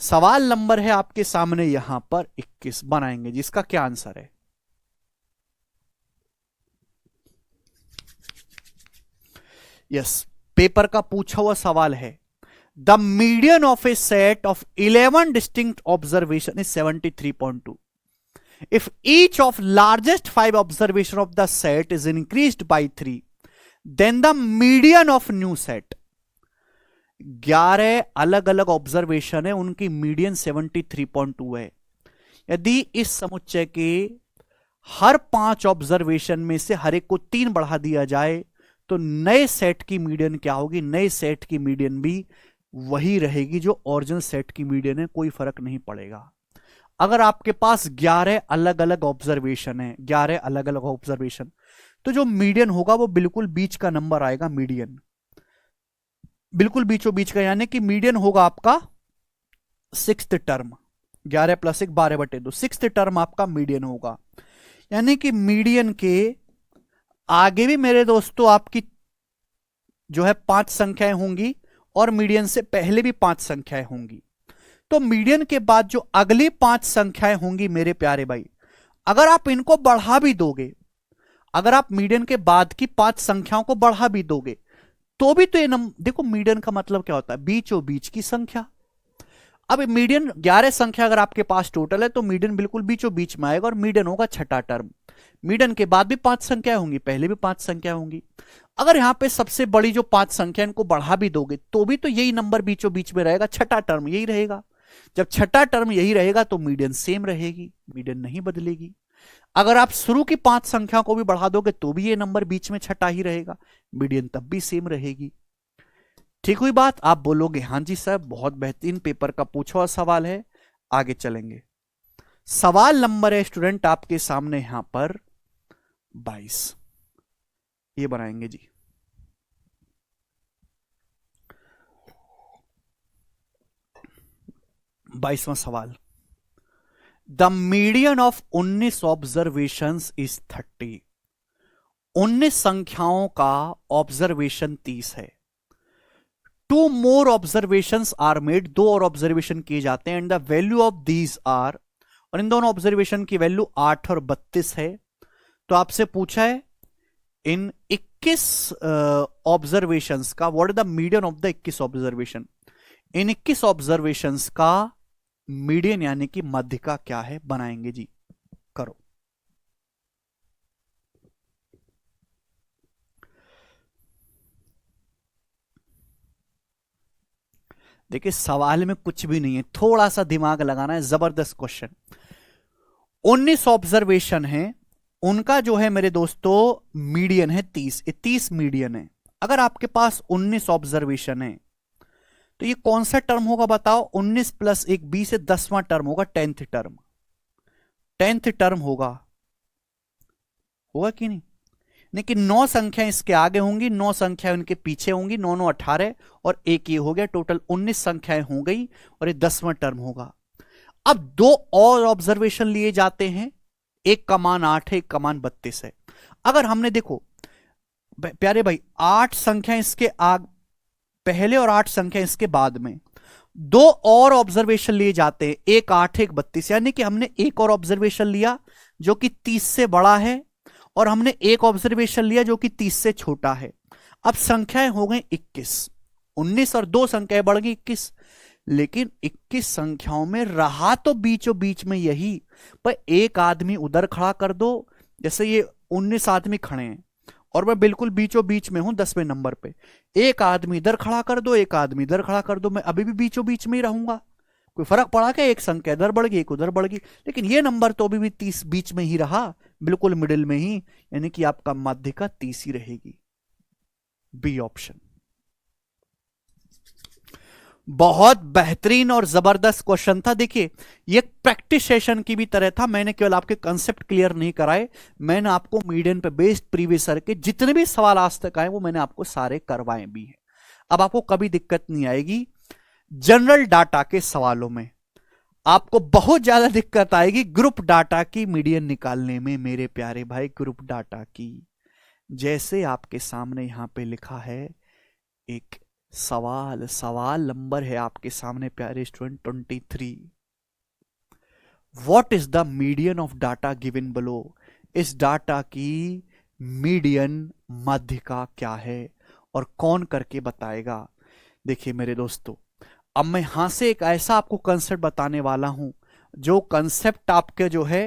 सवाल नंबर है आपके सामने यहां पर 21 बनाएंगे, जिसका क्या आंसर है। यस, पेपर का पूछा हुआ सवाल है। The median of A set of 11 distinct observation is 73.2. If each of largest 5 observation of the set is increased by 3, then the median of new set. 11 अलग अलग ऑब्जर्वेशन है, उनकी मीडियन 73.2 है। यदि इस समुच्चय के हर 5 ऑब्जर्वेशन में से हर एक को 3 बढ़ा दिया जाए तो नए सेट की मीडियन क्या होगी, नए सेट की मीडियन भी वही रहेगी जो ओरिजिनल सेट की मीडियन है, कोई फर्क नहीं पड़ेगा। अगर आपके पास 11 अलग अलग ऑब्जर्वेशन है, 11 अलग अलग ऑब्जर्वेशन, तो जो मीडियन होगा वो बिल्कुल बीच का नंबर आएगा, मीडियन बिल्कुल बीचों बीच का। यानी कि मीडियन होगा आपका 6th term, 11 plus 1 12/2, 6th term आपका मीडियन होगा। यानी कि मीडियन के आगे भी मेरे दोस्तों आपकी जो है 5 संख्याएं होंगी और मीडियन से पहले भी 5 संख्याएं होंगी। तो मीडियन के बाद जो अगली 5 संख्याएं होंगी मेरे प्यारे भाई, अगर आप इनको बढ़ा भी दोगे, अगर आप मीडियन के बाद की 5 संख्याओं को बढ़ा भी दोगे तो भी तो ये देखो मीडियन का मतलब क्या होता है, बीचों बीच की संख्या। अब मीडियन 11 संख्या अगर आपके पास टोटल है तो मीडियन बिल्कुल बीचों बीच में आएगा और मीडियन होगा छठा टर्म। मीडियन के बाद भी 5 संख्या होंगी, पहले भी 5 संख्या होंगी। अगर यहां पे सबसे बड़ी जो 5 संख्या इनको बढ़ा भी दोगे तो भी तो यही नंबर बीचों बीच में रहेगा, छठा टर्म यही रहेगा। जब छठा टर्म यही रहेगा तो मीडियन सेम रहेगी, मीडियन नहीं बदलेगी। अगर आप शुरू की 5 संख्या को भी बढ़ा दोगे तो भी ये नंबर बीच में छठा ही रहेगा, मीडियन तब भी सेम रहेगी। ठीक हुई बात? आप बोलोगे हां जी सर, बहुत बेहतरीन, पेपर का पूछा हुआ सवाल है। आगे चलेंगे। सवाल नंबर है स्टूडेंट आपके सामने यहां पर 22, ये बनाएंगे जी। बाईसवां सवाल। The median of 19 observations is 30। 19 संख्याओं का ऑब्जर्वेशन 30 है। 2 मोर ऑब्जर्वेशंस आर मेड, 2 और ऑब्जर्वेशन किए जाते हैं, and the value of these are, और इन दोनों ऑब्जर्वेशन की वैल्यू 8 और 32 है। तो आपसे पूछा है इन 21 ऑब्जर्वेशंस का what is the median of the 21 observation. In 21 observations का मीडियन यानी कि मध्य क्या है, बनाएंगे जी। करो। देखिए सवाल में कुछ भी नहीं है, थोड़ा सा दिमाग लगाना है। जबरदस्त क्वेश्चन। 19 ऑब्जर्वेशन है, उनका जो है मेरे दोस्तों मीडियन है 30, 30 मीडियन है। अगर आपके पास 19 ऑब्जर्वेशन है तो ये कौन सा टर्म होगा बताओ? 19 प्लस 1 20 से 10वां टर्म होगा, 10th टर्म। 10th टर्म होगा कि नहीं? लेकिन 9 संख्या इसके आगे होंगी, 9 संख्या इनके पीछे होंगी, 9 9 18 और एक ये हो गया, टोटल 19 संख्याएं हो गई और ये 10वां टर्म होगा। अब 2 और ऑब्जर्वेशन लिए जाते हैं, एक का मान 8 है, एक का मान 32 है। अगर हमने देखो प्यारे भाई 8 संख्या इसके पहले और 8 संख्या इसके बाद में 2 और ऑब्जर्वेशन लिए जाते हैं, एक 8 एक 32, यानी कि हमने एक और ऑब्जर्वेशन लिया जो कि 30 से बड़ा है और हमने एक ऑब्जर्वेशन लिया जो कि 30 से छोटा है। अब संख्याएं हो गई 21, 19 और 2 संख्याएं बढ़ गई 21, लेकिन 21 संख्याओं में रहा तो बीचों बीच में यही, पर एक आदमी उधर खड़ा कर दो, जैसे ये 19 आदमी खड़े हैं और मैं बिल्कुल बीचों बीच में हूं 10वें नंबर पे, एक आदमी इधर खड़ा कर दो, एक आदमी इधर खड़ा कर दो, मैं अभी भी बीचों बीच में ही रहूंगा। कोई फर्क पड़ा क्या? एक संख्या इधर बढ़ गई, एक उधर बढ़ गई, लेकिन ये नंबर तो अभी भी 30 बीच में ही रहा, बिल्कुल मिडिल में ही, यानी कि आपका माध्यिका 30 ही रहेगी। B option. बहुत बेहतरीन और जबरदस्त क्वेश्चन था। देखिए ये प्रैक्टिस सेशन की भी तरह था, मैंने केवल आपके कंसेप्ट क्लियर नहीं कराए, मैंने आपको मीडियन पे बेस्ड प्रीवियस ईयर के जितने भी सवाल आज तक आए वो मैंने आपको सारे करवाए भी हैं। अब आपको कभी दिक्कत नहीं आएगी जनरल डाटा के सवालों में, आपको बहुत ज्यादा दिक्कत आएगी ग्रुप डाटा की मीडियन निकालने में मेरे प्यारे भाई। ग्रुप डाटा की जैसे आपके सामने यहां पे लिखा है एक सवाल नंबर है आपके सामने प्यारे student 23, what is the median of data given below? इस डाटा की मीडियन माध्यिका क्या है और कौन करके बताएगा? देखिए मेरे दोस्तों, अब मैं यहां से एक ऐसा आपको कंसेप्ट बताने वाला हूं जो कंसेप्ट आपके जो है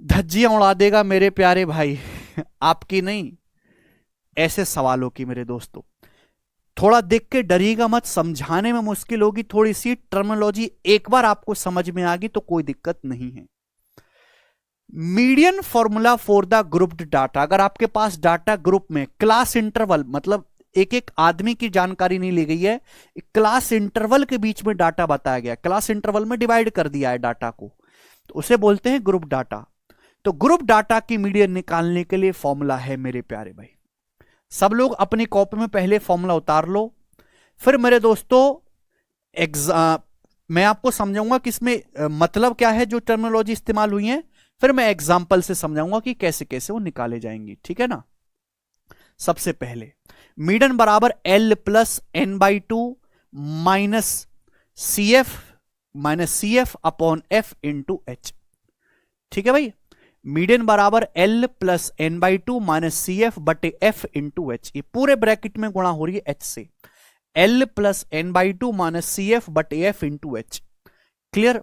धज्जियां उड़ा देगा मेरे प्यारे भाई आपकी नहीं, ऐसे सवालों की मेरे दोस्तों। थोड़ा देख के डरिएगा मत, समझाने में मुश्किल होगी, थोड़ी सी टर्मिनोलॉजी एक बार आपको समझ में आ गई तो कोई दिक्कत नहीं है। Median formula for the grouped data, अगर आपके पास डाटा ग्रुप में क्लास इंटरवल, मतलब एक एक आदमी की जानकारी नहीं ली गई है, क्लास इंटरवल के बीच में डाटा बताया गया, क्लास इंटरवल में डिवाइड कर दिया है डाटा को, तो उसे बोलते हैं ग्रुप डाटा। तो ग्रुप डाटा की मीडियन निकालने के लिए फॉर्मूला है मेरे प्यारे भाई, सब लोग अपनी कॉपी में पहले फॉर्मूला उतार लो, फिर मेरे दोस्तों मैं आपको समझाऊंगा कि इसमें मतलब क्या है जो टर्मिनोलॉजी इस्तेमाल हुई है, फिर मैं एग्जांपल से समझाऊंगा कि कैसे कैसे वो निकाले जाएंगी, ठीक है ना। सबसे पहले मीडियन बराबर L plus N by two minus C F upon F into H, ठीक है भाई। मीडियन बराबर L plus N by two minus C F बटे एफ इंटू एच, ये पूरे ब्रैकेट में गुणा हो रही है एच से, L plus N by two minus C F बटे एफ इंटू एच, क्लियर।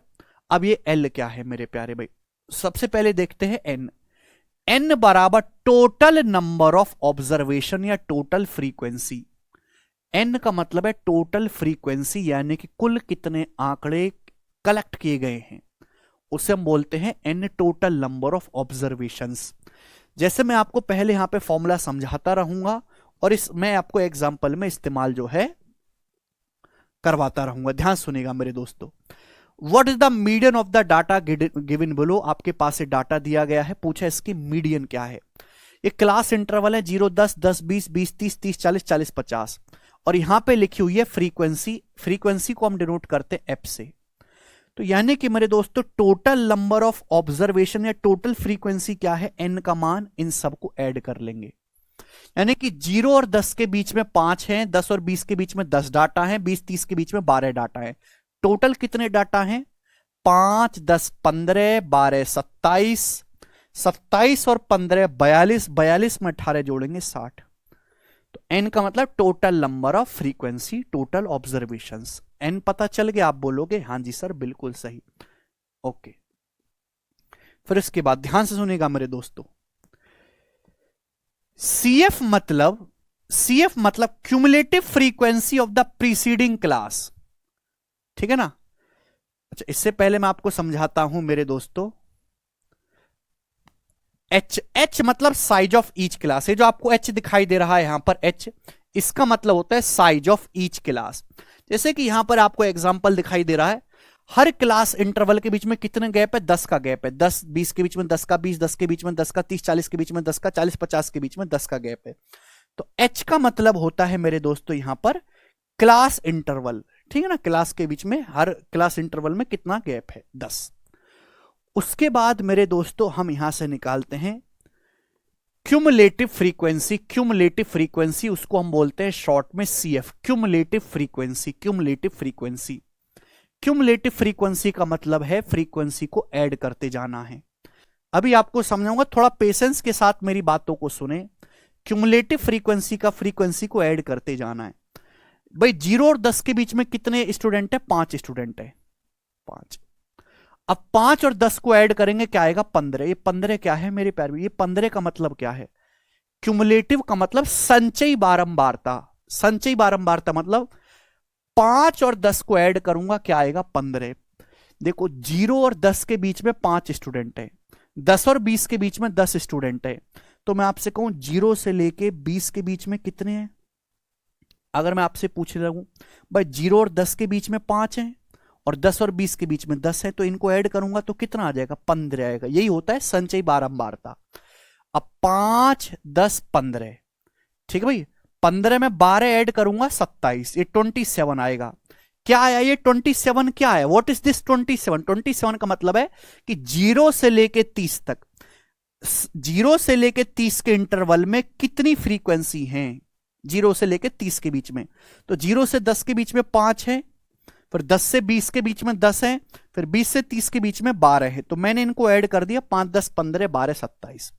अब ये L क्या है मेरे प्यारे भाई, सबसे पहले देखते हैं N। N बराबर टोटल नंबर ऑफ ऑब्जर्वेशन या टोटल फ्रीक्वेंसी, N का मतलब है टोटल फ्रीक्वेंसी, यानी कि कुल कितने आंकड़े कलेक्ट किए गए हैं, उसे हम बोलते हैं N total number of observations. जैसे मैं आपको पहले यहां पे फॉर्मूला समझाता रहूंगा और मैं आपको एग्जांपल में इस्तेमाल जो है करवाता रहूंगा, ध्यान सुनेगा मेरे दोस्तों। What is the median of the data given below, आपके पास से डाटा दिया गया है, पूछा इसकी मीडियन क्या है। ये क्लास इंटरवल है 0 10 10 20 20 30 30 40 40 50, और यहां पे लिखी हुई है फ्रीक्वेंसी, फ्रीक्वेंसी को हम डिनोट करते हैं एफ से। तो यानी कि मेरे दोस्तों टोटल नंबर ऑफ ऑब्जर्वेशन या टोटल फ्रीक्वेंसी क्या है, एन का मान, इन सबको ऐड कर लेंगे, यानी कि 0 और 10 के बीच में 5 हैं, 10 और 20 के बीच में 10 डाटा हैं, 20 30 के बीच में 12 डाटा हैं। टोटल कितने डाटा हैं? 5 10 15 12 27, 27 और 15 42, 42 में 18 जोड़ेंगे 60। तो एन का मतलब total number of frequency, total observations. N पता चल गया? आप बोलोगे हां जी सर बिल्कुल सही, ओके। फिर इसके बाद ध्यान से सुनिएगा मेरे दोस्तों, CF मतलब CF मतलब cumulative frequency of the preceding class, ठीक है ना। अच्छा, इससे पहले मैं आपको समझाता हूं मेरे दोस्तों। H मतलब साइज ऑफ ईच क्लास, ये जो आपको H दिखाई दे रहा है यहां पर H, इसका मतलब होता है साइज ऑफ ईच क्लास। जैसे कि यहां पर आपको एग्जांपल दिखाई दे रहा है, हर क्लास इंटरवल के बीच में कितने गैप है, 10 का गैप है, 10 20 के बीच में 10 का 20, 10 के बीच में 10 का 30, 40 के बीच में 10 का 40, 50 के बीच में 10 का गैप है। तो H का मतलब होता है मेरे दोस्तों यहां पर क्लास इंटरवल, ठीक है ना। क्लास के बीच में हर क्लास इंटरवल में कितना गैप है, 10। उसके बाद मेरे दोस्तों हम यहां से निकालते हैं क्यूमुलेटिव फ्रीक्वेंसी। क्यूमुलेटिव फ्रीक्वेंसी उसको हम बोलते हैं शॉर्ट में CF, cumulative frequency. Cumulative frequency, cumulative frequency का मतलब है फ्रीक्वेंसी को ऐड करते जाना है। अभी आपको समझाऊंगा, थोड़ा पेशेंस के साथ मेरी बातों को सुने। क्यूमुलेटिव फ्रीक्वेंसी का फ्रीक्वेंसी को ऐड करते जाना है। भाई 0 और 10 के बीच में कितने स्टूडेंट है, 5 स्टूडेंट है, 5। अब 5 और 10 को ऐड करेंगे, क्या आएगा, 15। ये 15 क्या है मेरे प्यारे, ये 15 का मतलब क्या है, क्यूमुलेटिव का मतलब संचयी बारंबारता। संचयी बारंबारता मतलब 5 और 10 को ऐड करूंगा, क्या आएगा, 15। देखो 0 और 10 के बीच में 5 स्टूडेंट है, 10 और 20 के बीच में 10 स्टूडेंट है। तो मैं आपसे कहूं 0 से लेके 20 के बीच में कितने हैं। अगर मैं आपसे पूछ रहा हूं भाई 0 और 10 के बीच में 5 हैं और 10 और 20 के बीच में 10 है, तो इनको ऐड करूंगा तो कितना आ जाएगा, 15 आएगा। यही होता है संचयी बारंबारता। अब 5 10 15, ठीक है भाई, 15 में 12 ऐड करूंगा 27, ये 27 आएगा। क्या आया ये 27, क्या है, व्हाट इज दिस 27? 27 का मतलब है कि 0 से लेके 30 तक, 0 से लेके 30 के इंटरवल में कितनी फ्रीक्वेंसी है, 0 से लेके 30 के बीच में। तो 0 से 10 के बीच में 5 है, फिर 10 से 20 के बीच में 10 है, फिर 20 से 30 के बीच में 12 है। तो मैंने इनको ऐड कर दिया, 5 10 15 12 27।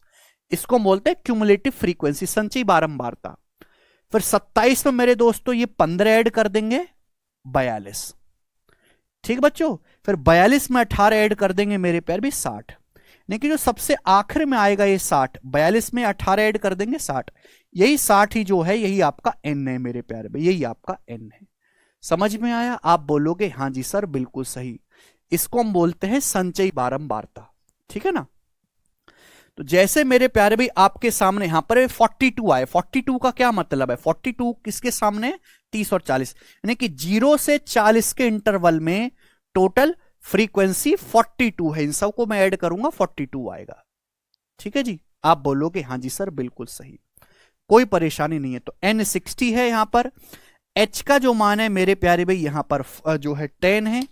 इसको बोलते हैं क्यूमुलेटिव फ्रीक्वेंसी, संचयी बारंबारता। फिर 27 में मेरे दोस्तों ये 15 ऐड कर देंगे, 42, ठीक बच्चों। फिर 42 में 18 ऐड कर देंगे मेरे प्यार भी 60। लेकिन जो सबसे आखिर में आएगा ये 60, 42 में 18 ऐड कर देंगे 60। यही 60 ही जो है, यही आपका N है मेरे प्यारे भाई, यही आपका N है। समझ में आया? आप बोलोगे हाँ जी सर बिल्कुल सही। इसको हम बोलते हैं संचयी बारंबारता, ठीक है ना। तो जैसे मेरे प्यारे भाई आपके सामने यहां पर 42 आए, 42 का क्या मतलब है, 42 किसके सामने, 30 और 40, यानी कि 0 से 40 के इंटरवल में टोटल फ्रीक्वेंसी 42 है। इन सबको मैं ऐड करूंगा 42 आएगा, ठीक है जी। आप बोलोगे हाँ जी सर बिल्कुल सही, कोई परेशानी नहीं है। तो N 60 है यहां पर। H का जो मान है मेरे प्यारे भाई यहां पर जो है 10 है।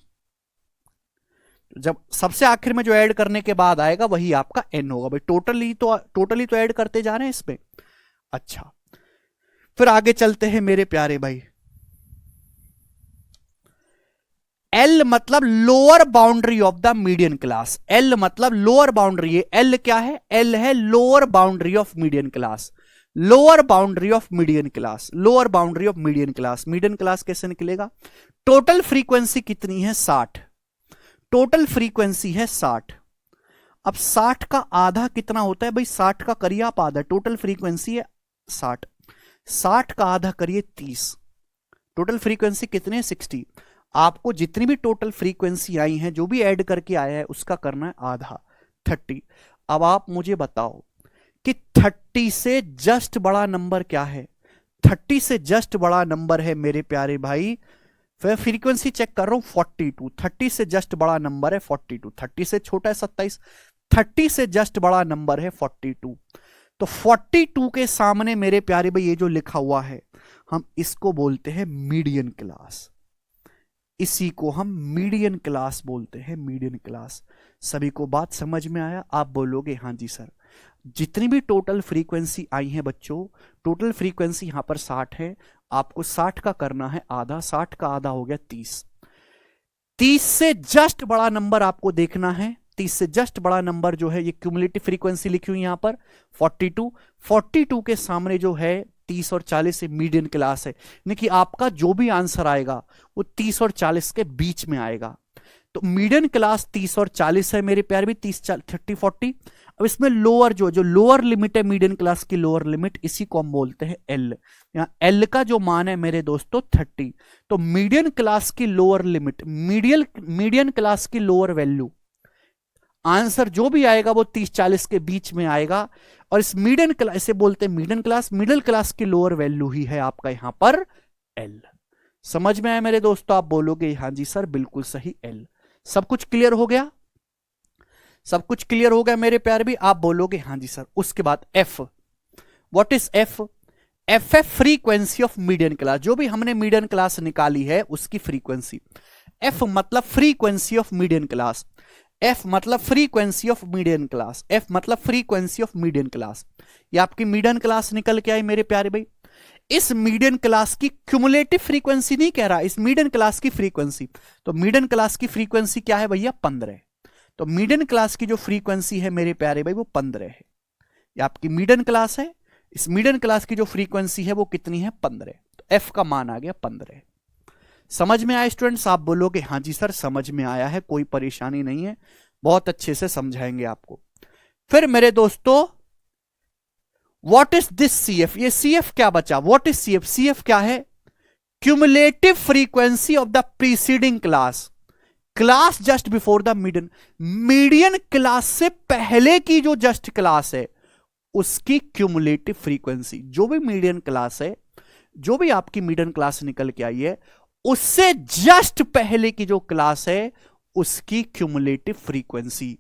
जब सबसे आखिर में जो ऐड करने के बाद आएगा वही आपका N होगा भाई। टोटली तो ऐड करते जा रहे हैं इसमें। अच्छा, फिर आगे चलते हैं मेरे प्यारे भाई। L मतलब lower boundary of the median class. L मतलब लोअर बाउंड्री है। L क्या है, L है lower boundary of median class. Lower boundary of median class, lower boundary of median class. Median class कैसे निकलेगा, टोटल फ्रीक्वेंसी कितनी है, 60। टोटल फ्रीक्वेंसी है 60। अब 60 का आधा कितना होता है भाई, 60 का करिए आप आधा, टोटल फ्रीक्वेंसी है 60, 60 का आधा करिए 30। टोटल फ्रीक्वेंसी कितने है, 60। आपको जितनी भी टोटल फ्रीक्वेंसी आई है, जो भी ऐड करके आया है, उसका करना है आधा, 30। अब आप मुझे बताओ कि 30 से जस्ट बड़ा नंबर क्या है। 30 से जस्ट बड़ा नंबर है मेरे प्यारे भाई, फिर फ्रीक्वेंसी चेक कर रहा हूं 42। 30 से जस्ट बड़ा नंबर है 42, 30 से छोटा है 27, 30 से जस्ट बड़ा नंबर है 42। तो 42 के सामने मेरे प्यारे भाई ये जो लिखा हुआ है, हम इसको बोलते हैं मीडियन क्लास। इसी को हम मीडियन क्लास बोलते हैं, मीडियन क्लास। सभी को बात समझ में आया? आप बोलोगे हाँ जी सर। जितनी भी टोटल फ्रीक्वेंसी आई है बच्चों, टोटल फ्रीक्वेंसी यहां पर 60 है, आपको 60 का करना है आधा, 60 का आधा हो गया 30। 30 से जस्ट बड़ा नंबर आपको देखना है, 30 से जस्ट बड़ा नंबर जो है, ये क्यूमुलेटिव फ्रीक्वेंसी लिखी हुई यहां पर 42। 42 के सामने जो है 30 और 40 से मीडियन क्लास है, यानी कि आपका जो भी आंसर आएगा वो 30 और 40 के बीच में आएगा। तो मीडियन क्लास 30 और 40 है मेरे प्यार भी, 30 30 40। अब इसमें लोअर जो लोअर लिमिट है मीडियन क्लास की लोअर लिमिट, इसी को हम बोलते हैं एल। यहाँ एल का जो मान है मेरे दोस्तों 30, तो मीडियन क्लास की लोअर लिमिट, मीडियन क्लास की लोअर वैल्यू, आंसर जो भी आएगा वो 30-40 के बीच में आएगा। और इस मीडियन क्लास, इसे बोलते हैं मीडियन क्लास, मिडिल क्लास की लोअर वैल्यू ही है आपका यहां पर एल। समझ में आया मेरे दोस्तों? आप बोलोगे हाँ जी सर बिल्कुल सही एल। सब कुछ क्लियर हो गया? सब कुछ क्लियर हो गया मेरे प्यारे भी? आप बोलोगे हाँ जी सर। उसके बाद F, what is F? F है फ्रीक्वेंसी ऑफ मीडियन क्लास, जो भी हमने मीडियन क्लास निकाली है उसकी फ्रीक्वेंसी। एफ मतलब frequency of median class, F मतलब frequency of median class, F मतलब फ्रीक्वेंसी ऑफ मीडियन क्लास। ये आपकी मीडियन क्लास निकल के आई मेरे प्यारे भाई। इस मीडियन क्लास की क्यूमुलेटिव फ्रीक्वेंसी नहीं कह रहा, इस मीडियन क्लास की फ्रीक्वेंसी। तो मीडियन क्लास की फ्रीक्वेंसी क्या है भैया? 15। तो मीडियन क्लास की जो फ्रीक्वेंसी है मेरे प्यारे भाई वो 15 है। ये आपकी मीडियन क्लास है, इस मीडियन क्लास की जो फ्रीक्वेंसी है वो कितनी है? 15। तो एफ का मान आ गया 15। समझ में आया स्टूडेंट्स? आप बोलोगे हाँ जी सर समझ में आया है, कोई परेशानी नहीं है, बहुत अच्छे से समझाएंगे आपको। फिर मेरे दोस्तों व्हाट इज दिस सीएफ? ये सीएफ क्या बचा? What is CF? सीएफ क्या है? Cumulative frequency of the preceding class, class just before the median, median class से पहले की जो जस्ट क्लास है उसकी क्यूमुलेटिव फ्रीक्वेंसी। जो भी मीडियन क्लास है, जो भी आपकी मीडियन क्लास निकल के आई है, उससे जस्ट पहले की जो क्लास है उसकी क्यूमुलेटिव फ्रीक्वेंसी।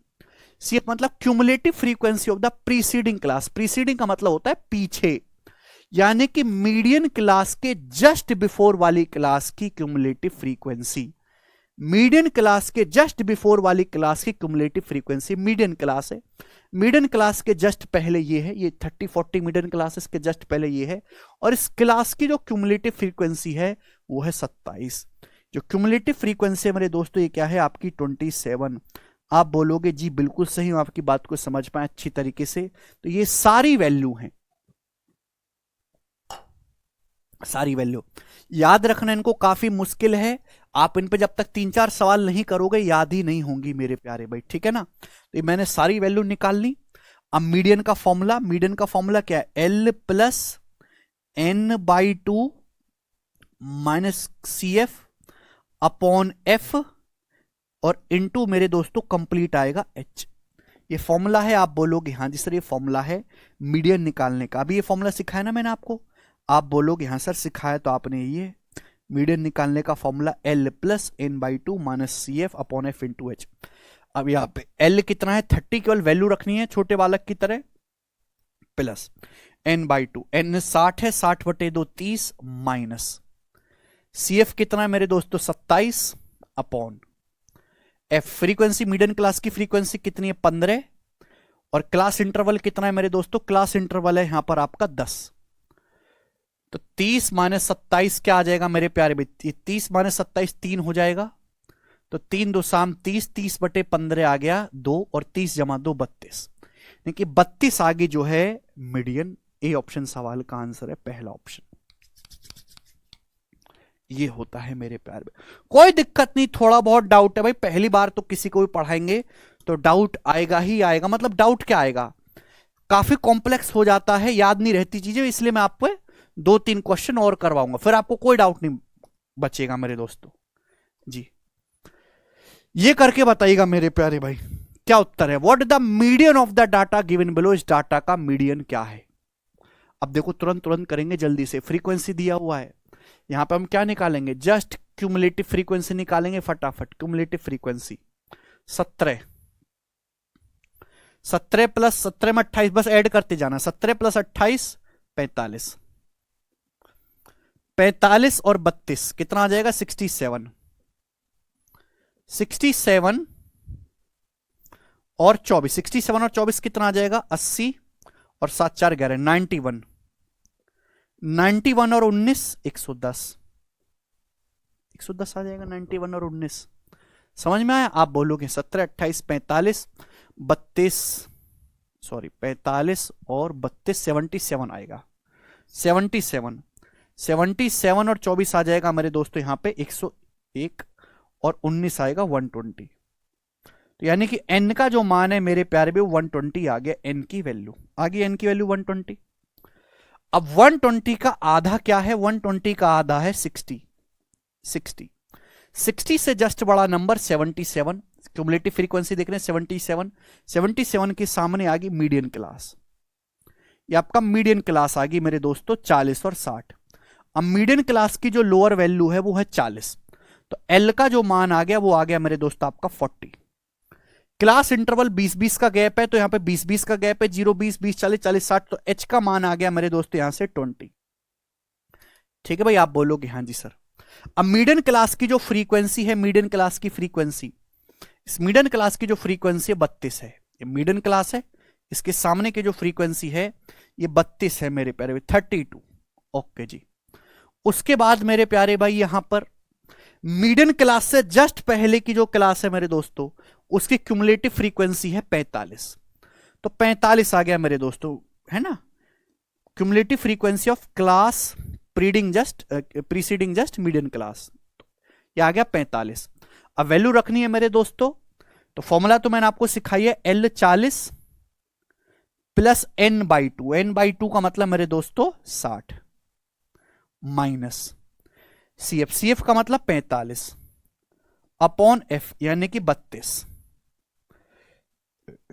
सीएफ मतलब cumulative frequency of the preceding class. Preceding का मतलब होता है पीछे, यानी कि मीडियन क्लास के जस्ट बिफोर वाली क्लास की क्यूमुलेटिव फ्रीक्वेंसी। मीडियन क्लास के जस्ट बिफोर वाली क्लास की क्यूमुलेटिव फ्रीक्वेंसी मीडियन क्लास है। मीडियन क्लास के जस्ट पहले ये है, ये 30-40 मीडियन क्लासेस के जस्ट पहले ये है, और इस क्लास की जो क्यूमुलेटिव फ्रीक्वेंसी है वो है 27। जो क्यूमुलेटिव फ्रीक्वेंसी है मेरे दोस्तों ये क्या है? आपकी 27। आप बोलोगे जी बिल्कुल सही, हम आपकी बात को समझ पाए अच्छी तरीके से। तो ये सारी वैल्यू हैं, सारी वैल्यू याद रखना इनको काफी मुश्किल है। आप इन पे जब तक 3-4 सवाल नहीं करोगे याद ही नहीं होंगी मेरे प्यारे भाई, ठीक है ना? तो ये मैंने सारी वैल्यू निकाल ली। अब मीडियन का फॉर्मूला, मीडियन का फॉर्मूला क्या है? L plus n/2 minus C F upon F और इनटू मेरे दोस्तों कंप्लीट आएगा एच। ये फॉर्मूला है। आप बोलोगे हाँ जी सर ये फॉर्मूला है मीडियन निकालने का। अभी ये फॉर्मूला सिखाया ना मैंने आपको, आप बोलोगे हाँ सर सिखाया तो आपने। ये मीडियन निकालने का formula L plus n/2 minus C F upon F into H. अब यहाँ पे L कितना है? 30, केवल वैल्यू रखनी है छोटे बालक की तरह, प्लस n/2, n 60 है, 60/2 30 माइनस सी एफ कितना है मेरे दोस्तों? 27 upon F. Frequency median class की फ्रीक्वेंसी कितनी है? 15। और क्लास इंटरवल कितना है मेरे दोस्तों? क्लास इंटरवल है यहां पर आपका 10। तो 30 माइनस 27 क्या आ जाएगा मेरे प्यारे भाई? 30 माइनस 27 3 हो जाएगा। तो 3 2 शाम 30, 30/15 आ गया 2, और 30 जमा 2 32। देखिए 32 आगे जो है मीडियन। ए ऑप्शन सवाल का आंसर है पहला ऑप्शन। ये होता है मेरे प्यारे भाई। कोई दिक्कत नहीं, थोड़ा बहुत डाउट है भाई, पहली बार तो किसी को भी पढ़ाएंगे तो डाउट आएगा ही आएगा। मतलब डाउट क्या आएगा? काफी कॉम्प्लेक्स हो जाता है, याद नहीं रहती चीजें, इसलिए मैं आपको 2-3 क्वेश्चन और करवाऊंगा, फिर आपको कोई डाउट नहीं बचेगा मेरे दोस्तों जी। ये करके बताइएगा मेरे प्यारे भाई क्या उत्तर है। What is the median of the data given below? इस डाटा का मीडियन क्या है? अब देखो तुरंत करेंगे जल्दी से। फ्रीक्वेंसी दिया हुआ है, यहां पे हम क्या निकालेंगे? जस्ट क्यूमुलेटिव फ्रीक्वेंसी निकालेंगे फटाफट। क्यूमुलेटिव फ्रीक्वेंसी 17 प्लस 17 में 28, बस ऐड करते जाना। 17 प्लस 28 45, 45 और 32 कितना आ जाएगा? 67 और 24, 67 और 24 कितना आ जाएगा? 80 और 7 4 11 91, 91 और 19 110 आ जाएगा। 91 और 19 समझ में आया? आप बोलोगे 17 28 45 32, सॉरी 45 और 32 77 आएगा। 77 और 24 आ जाएगा मेरे दोस्तों यहां पे 101 और 19 आएगा 120। तो यानी कि n का जो मान है मेरे प्यारे भी 120 आ गया, n की वैल्यू आ गई, n की वैल्यू 120। अब 120 का आधा क्या है, 120 का आधा है 60। 60 से जस्ट बड़ा नंबर 77, क्यूमुलेटिव फ्रीक्वेंसी देख रहे हैं 77। 77 के सामने आ गई मीडियन क्लास, ये आपका मीडियन क्लास आ गई मेरे दोस्तों 40 और 60। अब मीडियन क्लास की जो लोअर वैल्यू है वो है 40, तो एल का जो मान आ गया वो आ गया मेरे दोस्तों आपका 40। क्लास इंटरवल 20-20 का गैप है, तो यहां पे 20-20 का गैप है, 0 20 20 40 40 60, तो एच का मान आ गया मेरे दोस्तों यहां से 20। ठीक है भाई, आप बोलोगे हाँ जी सर। अब मीडियन क्लास की जो फ्रीक्वेंसी है, मीडियन क्लास की फ्रीक्वेंसी, इस मीडियन क्लास की जो फ्रीक्वेंसी 32 है, ये मीडियन क्लास है, इसके सामने की जो फ्रीक्वेंसी है ये 32 है मेरे प्यारे भाई, 32। ओके जी। उसके बाद मेरे प्यारे भाई यहां पर मीडियन क्लास से जस्ट पहले की जो क्लास है मेरे दोस्तों, उसकी क्यूमुलेटिव फ्रीक्वेंसी है 45, तो 45 आ गया मेरे दोस्तों, है ना, cumulative frequency of class preceding just median class, ये आ गया 45। अब वैल्यू रखनी है मेरे दोस्तों, तो फॉर्मूला तो मैंने आपको सिखाई है, L 40 प्लस n/2, n/2 का मतलब मेरे दोस्तों 60, माइनस CF का मतलब 45 अपॉन F यानी कि 32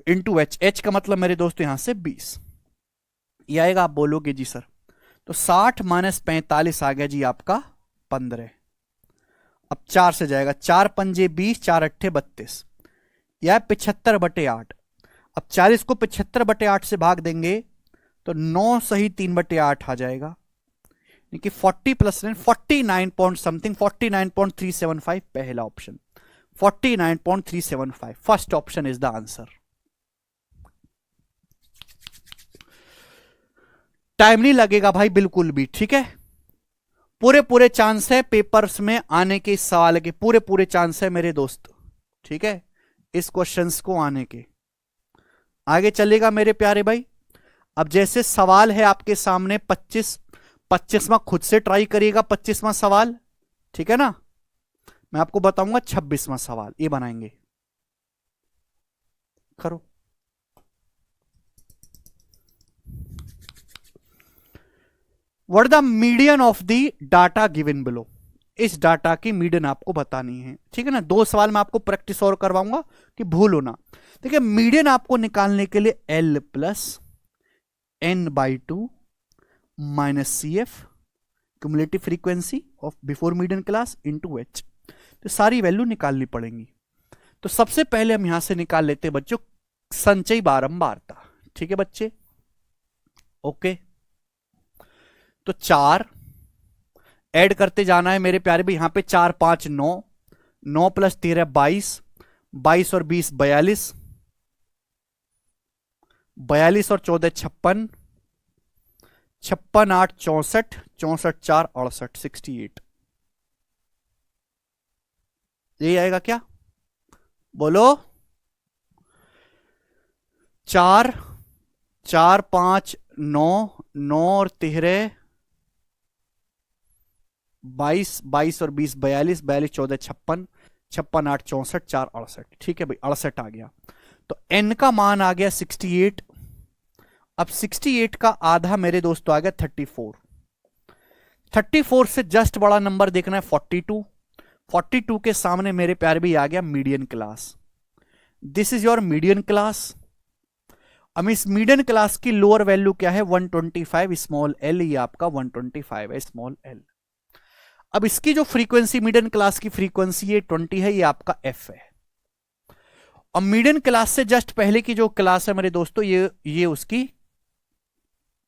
इंटू H का मतलब मेरे दोस्तों यहां से 20, ये आएगा। आप बोलोगे जी सर, तो 60 माइनस 45 आ गया जी आपका 15। अब 4 से जाएगा, 4 पंजे 20, 4 अट्ठे 32, यह 75/8। अब 40 को 75/8 से भाग देंगे तो 9 सही 3/8 आ जाएगा, कि 40 प्लस 9 49 पॉइंट समथिंग, 49.375 पहला option, 49.375 first option is the answer. Time नहीं लगेगा भाई बिल्कुल भी, ठीक है, पूरे चांस है पेपर्स में आने के, इस सवाल के पूरे चांस है मेरे दोस्त, ठीक है, इस क्वेश्चंस को आने के। आगे चलेगा मेरे प्यारे भाई। अब जैसे सवाल है आपके सामने 25वां खुद से ट्राई करिएगा, 25वां सवाल, ठीक है ना, मैं आपको बताऊंगा 26वां सवाल, ये बनाएंगे, करो। What the median of the data given below, इस डाटा की मीडियन आपको बतानी है, ठीक है ना। 2 सवाल मैं आपको प्रैक्टिस और करवाऊंगा कि भूलो ना। देखिए मीडियन आपको निकालने के लिए L plus n/2 minus CF cumulative frequency of before median class into H, तो सारी वैल्यू निकालनी पड़ेंगी। तो सबसे पहले हम यहां से निकाल लेते हैं बच्चों संचयी बारंबारता, ठीक है बच्चे, ओके। तो 4 ऐड करते जाना है मेरे प्यारे भी, यहां पे 4 5 9, 9 प्लस 13 22, 22 और 20 42, 42 और 14 56, 56 8 64, 64 4 68 68, यही आएगा क्या, बोलो। 4 4 5 9, 9 और 13 22, 22 और 20 42, 42 14 56, 56 8 64 4 68, ठीक है भाई 68 आ गया। तो n का मान आ गया 68। अब 68 का आधा मेरे दोस्तों आ गया 34। 34 से जस्ट बड़ा नंबर देखना है 42। 42 के सामने मेरे प्यारे भी आ गया median class, this is your median class. अब इस मीडियन क्लास की लोअर वैल्यू क्या है 125 स्मॉल l, ये आपका 125 है स्मॉल l। अब इसकी जो फ्रीक्वेंसी मीडियन क्लास की फ्रीक्वेंसी है 20 है, ये आपका f है। और मीडियन क्लास से जस्ट पहले की जो क्लास है मेरे दोस्तों, ये उसकी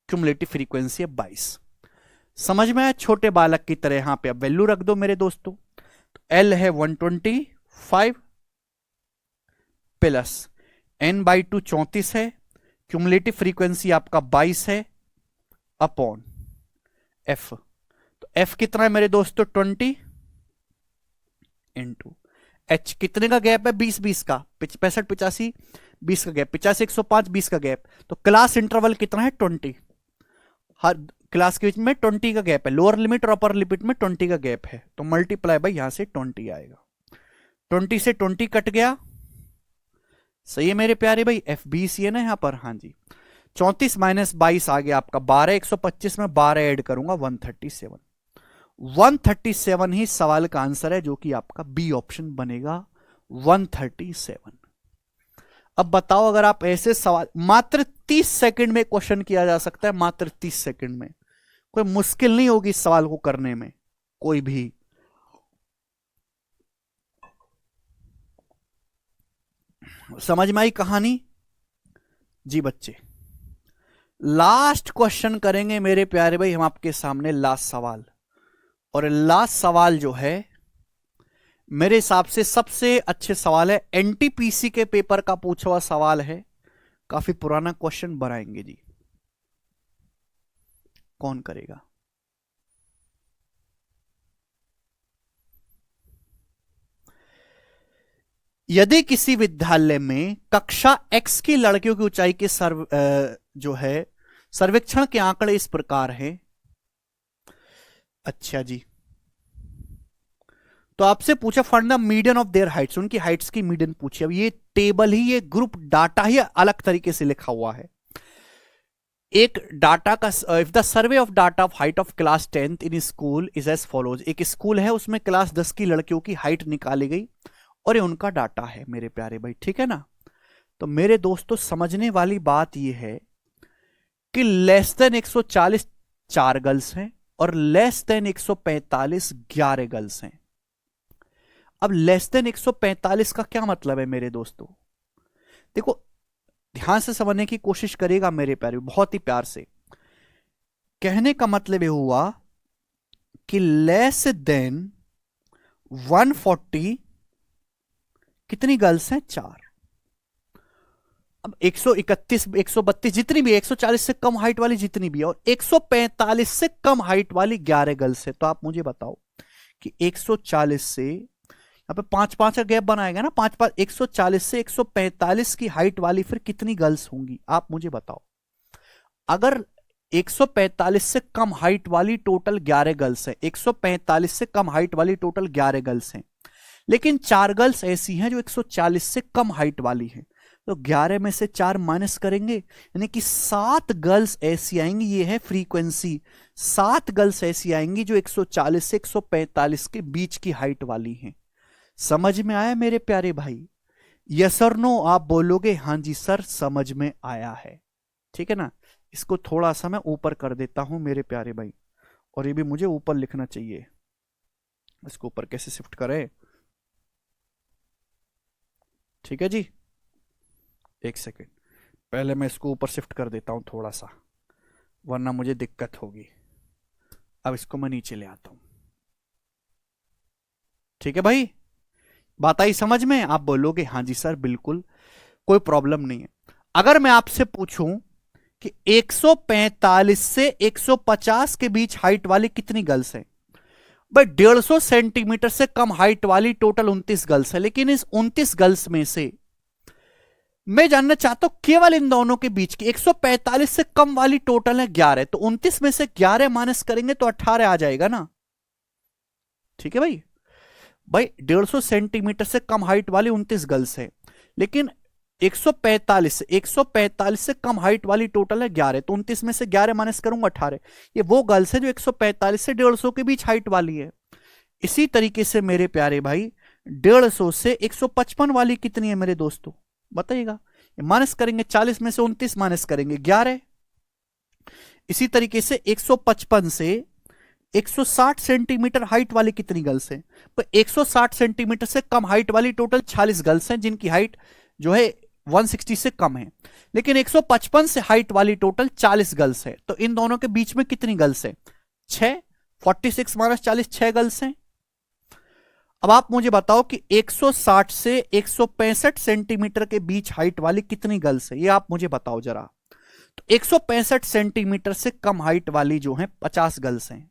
क्यूमुलेटिव फ्रीक्वेंसी है 22। समझ में आया, छोटे बालक की तरह यहां पे अब वैल्यू रख दो मेरे दोस्तों। तो L है 125 प्लस n/2 34 है, क्यूमुलेटिव फ्रीक्वेंसी आपका 22 है अपॉन F। तो F कितना है मेरे दोस्तों 20 इंटू H, कितने का गैप है 20-20 का, 65 85 20 का गैप, 85 105 20 का गैप, तो क्लास इंटरवल कितना है 20, हर क्लास के बीच में 20 का गैप है, लोअर लिमिट और अपर लिमिट में 20 का गैप है, तो मल्टीप्लाई बाय यहां से 20 आएगा। 20 से 20 कट गया सही है मेरे प्यारे भाई, FBC है ना यहाँ पर, हाँ जी। 34 माइनस 22 आ गया आपका 12, 125 में 12 ऐड करूंगा 137। 137 ही सवाल का आंसर है, जो कि आपका बी ऑप्शन बनेगा 137। अब बताओ, अगर आप ऐसे सवाल मात्र 30 सेकंड में क्वेश्चन किया जा सकता है, मात्र 30 सेकंड में, कोई मुश्किल नहीं होगी इस सवाल को करने में कोई भी। समझ में आई कहानी जी बच्चे? लास्ट क्वेश्चन करेंगे मेरे प्यारे भाई हम आपके सामने, लास्ट सवाल। और लास्ट सवाल जो है मेरे हिसाब से सबसे अच्छे सवाल है, NTPC के पेपर का पूछा हुआ सवाल है, काफी पुराना क्वेश्चन बनाएंगे जी। कौन करेगा? यदि किसी विद्यालय में कक्षा X की लड़कियों की ऊंचाई के जो है सर्वेक्षण के आंकड़े इस प्रकार हैं। अच्छा जी, तो आपसे पूछा find the median of their Heights, उनकी हाइट्स की मीडियन पूछी। अब ये टेबल ही, ये ग्रुप डाटा ही अलग तरीके से लिखा हुआ है। एक डाटा का, if the survey of data of height of class 10th in school is as follows, एक स्कूल है उसमें क्लास 10 की लड़कियों की हाइट निकाली गई और ये उनका डाटा है मेरे प्यारे भाई, ठीक है ना। तो मेरे दोस्तों समझने वाली बात यह है कि लेस देन 140 4 गर्ल्स हैं और लेस देन 145 11 गर्ल्स हैं। अब लेस देन 145 का क्या मतलब है मेरे दोस्तों? देखो ध्यान से समझने की कोशिश करेगा मेरे प्यारे, बहुत ही प्यार से। कहने का मतलब यह हुआ कि लेस देन 140 कितनी गर्ल्स हैं? 4। अब 131 132 जितनी भी, 140 से कम हाइट वाली जितनी भी है, और 145 से कम हाइट वाली 11 गर्ल्स है। तो आप मुझे बताओ कि 140 से, यहाँ पे 5-5 का गैप बनाएगा ना, 5-5, 140 से 145 की हाइट वाली फिर कितनी गर्ल्स होंगी? आप मुझे बताओ। अगर 145 से कम हाइट वाली टोटल 11 गर्ल्स है, 145 से कम हाइट वाली टोटल 11 गर्ल्स हैं, लेकिन 4 गर्ल्स ऐसी हैं जो 140 से कम हाइट वाली हैं, तो 11 में से 4 माइनस करेंगे, यानी कि 7 गर्ल्स ऐसी आएंगी। ये है फ्रीक्वेंसी, 7 गर्ल्स ऐसी आएंगी जो 140 से 145 के बीच की हाइट वाली हैं। समझ में आया मेरे प्यारे भाई? यस और नो आप बोलोगे हाँ जी सर समझ में आया है, ठीक है ना। इसको थोड़ा सा मैं ऊपर कर देता हूं मेरे प्यारे भाई, और ये भी मुझे ऊपर लिखना चाहिए। इसको ऊपर कैसे शिफ्ट करें? ठीक है जी, एक सेकेंड, पहले मैं इसको ऊपर शिफ्ट कर देता हूं थोड़ा सा, वरना मुझे दिक्कत होगी। अब इसको मैं नीचे ले आता हूं, ठीक है भाई? बात आई समझ में? आप बोलोगे हाँ जी सर बिल्कुल, कोई प्रॉब्लम नहीं है। अगर मैं आपसे पूछूं कि 145 से 150 के बीच हाइट वाली कितनी गर्ल्स हैं? भाई 150 सेंटीमीटर से कम हाइट वाली टोटल 29 गर्ल्स है, लेकिन इस 29 गर्ल्स में से मैं जानना चाहता हूं केवल इन दोनों के बीच की 145 से कम वाली टोटल है 11, तो 29 में से 11 माइनस करेंगे तो 18 आ जाएगा ना, ठीक है भाई? भाई 150 सेंटीमीटर से कम हाइट वाली 29 गर्ल्स है, लेकिन 145 से कम हाइट वाली टोटल है 11, तो 29 में से 11 माइनस करूंगा 18। ये वो गर्ल्स है जो 145 से 150 के बीच हाइट वाली है। इसी तरीके से मेरे प्यारे भाई 150 से 155 वाली कितनी है मेरे दोस्तों? बताइएगा। माइनस करेंगे 40 में से 29 माइनस करेंगे 11। इसी तरीके से 155 से 160 सेंटीमीटर हाइट वाली कितनी गर्ल्स हैं? तो 160 सेंटीमीटर से कम हाइट वाली टोटल 46 गर्ल्स हैं जिनकी हाइट जो है 160 से कम है, लेकिन 155 से हाइट वाली टोटल 40 गर्ल्स है। तो इन दोनों के बीच में कितनी गर्ल्स है? 6। 46 माइनस 40 6 गर्ल्स हैं। अब आप मुझे बताओ कि 160 से 165 सेंटीमीटर के बीच हाइट वाली कितनी गर्ल्स है? ये आप मुझे बताओ जरा। तो 165 सेंटीमीटर से कम हाइट वाली जो है 50 गर्ल्स हैं,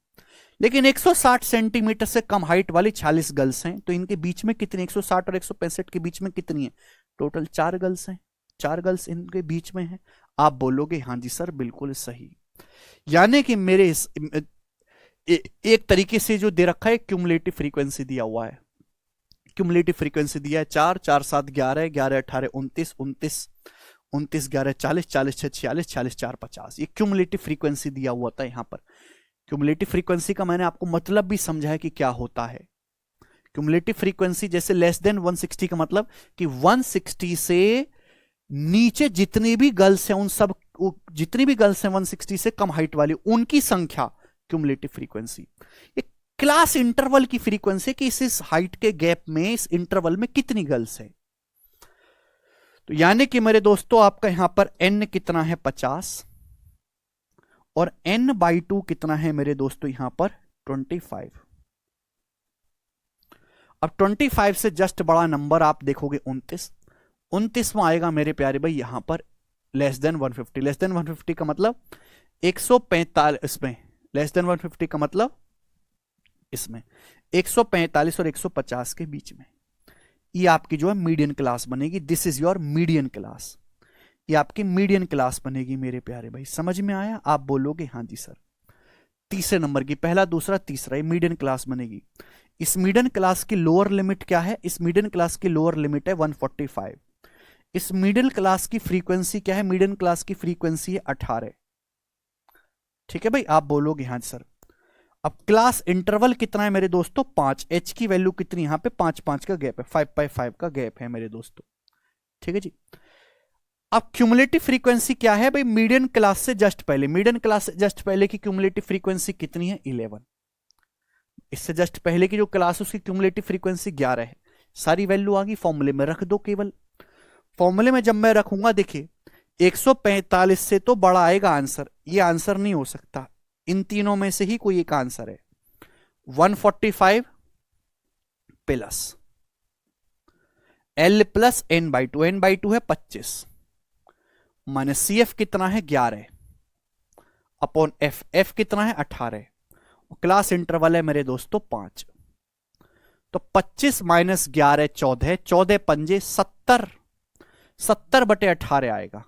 लेकिन 160 सेंटीमीटर से कम हाइट वाली 40 गर्ल्स हैं, तो इनके बीच में कितनी, 160 और 165 के बीच में कितनी है? टोटल 4 गर्ल्स हैं। 4 गर्ल्स इनके बीच में है। आप बोलोगे हाँ जी सर बिल्कुल सही। यानी कि मेरे एक तरीके से जो दे रखा है क्यूमुलेटिव फ्रीक्वेंसी दिया हुआ है, क्यूमुलेटिव फ्रीक्वेंसी दिया है 4, 4 7 11, 11 18 29, 29 29 11 40, 40 6 46, 46 4 50। ये क्यूमुलेटिव फ्रीक्वेंसी दिया हुआ था यहां पर। क्यूमुलेटिव फ्रीक्वेंसी का मैंने आपको मतलब भी समझा है कि क्या होता है। क्यूमुलेटिव फ्रीक्वेंसी जैसे लेस देन 160 का मतलब कि 160 से नीचे जितनी भी गर्ल्स हैं उन सब, जितनी भी गर्ल्स हैं 160 से कम हाइट वाली, उनकी संख्या क्यूमुलेटिव फ्रीक्वेंसी। ये क्लास इंटरवल की फ्रीक्वेंसी कि इस हाइट के गैप में, इस इंटरवल में कितनी गर्ल्स है। तो यानी कि मेरे दोस्तों आपका यहां पर n कितना है 50 और n/2 कितना है मेरे दोस्तों यहां पर 25। अब 25 से जस्ट बड़ा नंबर आप देखोगे 29, 29वां आएगा मेरे प्यारे भाई यहां पर लेस देन 150। लेस देन 150 का मतलब 145, इसमें लेस देन 150 का मतलब इसमें 145 और 150 के बीच में। ये आपकी जो है मीडियन क्लास बनेगी। This is your median class. ये आपकी मीडियन क्लास बनेगी मेरे प्यारे भाई। समझ में आया? आप बोलोगे हाँ जी सर। तीसरे नंबर की, पहला दूसरा तीसरा, ये मीडियन क्लास बनेगी। इस मीडियन क्लास की लोअर लिमिट क्या है? इस मीडियन क्लास की लोअर लिमिट है 145। इस मिडिल क्लास की फ्रीक्वेंसी क्या है? मीडियन क्लास की फ्रीक्वेंसी है 18। ठीक है भाई, आप बोलोगे हाँ सर। अब क्लास इंटरवल कितना है मेरे दोस्तों? 5। एच की वैल्यू कितनी? यहां पे 5 का गैप है, 5/5 का गैप है मेरे दोस्तों। ठीक है जी। अब क्यूमुलेटिव फ्रीक्वेंसी क्या है भाई? मीडियन क्लास से जस्ट पहले, मीडियन क्लास से जस्ट पहले की क्यूमुलेटिव फ्रीक्वेंसी कितनी है? 11। इससे जस्ट पहले की जो क्लास उसकी क्यूमुलेटिव फ्रीक्वेंसी 11 है। सारी वैल्यू आ गई, फॉर्मूले में रख दो। केवल फॉर्मूले में जब मैं रखूंगा, देखिए 145 से तो बड़ा आएगा आंसर, ये आंसर नहीं हो सकता। इन तीनों में से ही कोई एक आंसर है। 145 plus L plus n/2, n/2 है 25 माइनस CF कितना है? 11 अपॉन F, F कितना है? 18। क्लास इंटरवल है मेरे दोस्तों 5। तो 25 माइनस 11 14, 14 पंजे 70, 70/18 आएगा।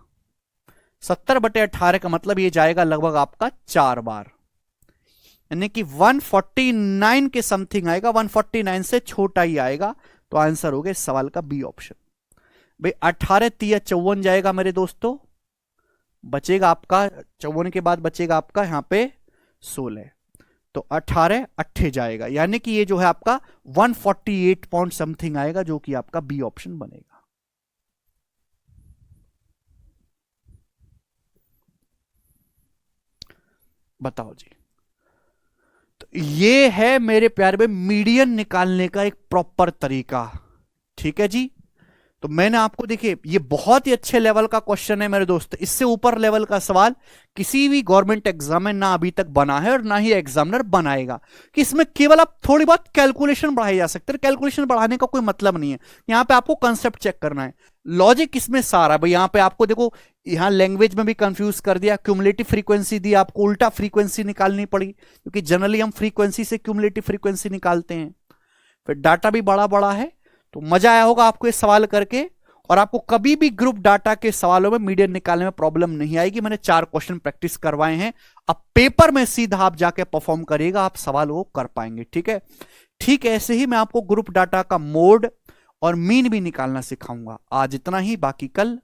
70/18 का मतलब ये जाएगा लगभग आपका 4 बार, यानी कि 149 के समथिंग आएगा। 149 से छोटा ही आएगा। तो आंसर हो गया इस सवाल का बी ऑप्शन। भाई 18 3 54 जाएगा मेरे दोस्तों, बचेगा आपका 54 के बाद बचेगा आपका यहां पे 16। तो 18 8 जाएगा, यानी कि ये जो है आपका 148 पॉइंट समथिंग आएगा, जो कि आपका बी ऑप्शन बनेगा। बताओ जी। तो ये है मेरे प्यारे में मीडियन निकालने का एक प्रॉपर तरीका। ठीक है जी। तो मैंने आपको, देखिए ये बहुत ही अच्छे लेवल का क्वेश्चन है मेरे दोस्त। इससे ऊपर लेवल का सवाल किसी भी गवर्नमेंट एग्जाम में ना अभी तक बना है और ना ही एग्जामिनर बनाएगा, कि इसमें केवल आप थोड़ी बहुत कैलकुलेशन बढ़ाई जा सकते हैं। कैलकुलेशन बढ़ाने का कोई मतलब नहीं है, यहां पे आपको कंसेप्ट चेक करना है। लॉजिक इसमें सारा भाई, यहां पे आपको देखो, यहां लैंग्वेज में भी कंफ्यूज कर दिया। क्यूमुलेटिव फ्रीक्वेंसी दी, आपको उल्टा फ्रीक्वेंसी निकालनी पड़ी, क्योंकि जनरली हम फ्रीक्वेंसी से क्यूमुलेटिव फ्रीक्वेंसी निकालते हैं। फिर डाटा भी बड़ा बड़ा है। तो मजा आया होगा आपको ये सवाल करके, और आपको कभी भी ग्रुप डाटा के सवालों में मीडियन निकालने में प्रॉब्लम नहीं आएगी। मैंने 4 क्वेश्चन प्रैक्टिस करवाए हैं। अब पेपर में सीधा आप जाके परफॉर्म करिएगा, आप सवाल वो कर पाएंगे। ठीक है। ठीक ऐसे ही मैं आपको ग्रुप डाटा का मोड और मीन भी निकालना सिखाऊंगा। आज इतना ही, बाकी कल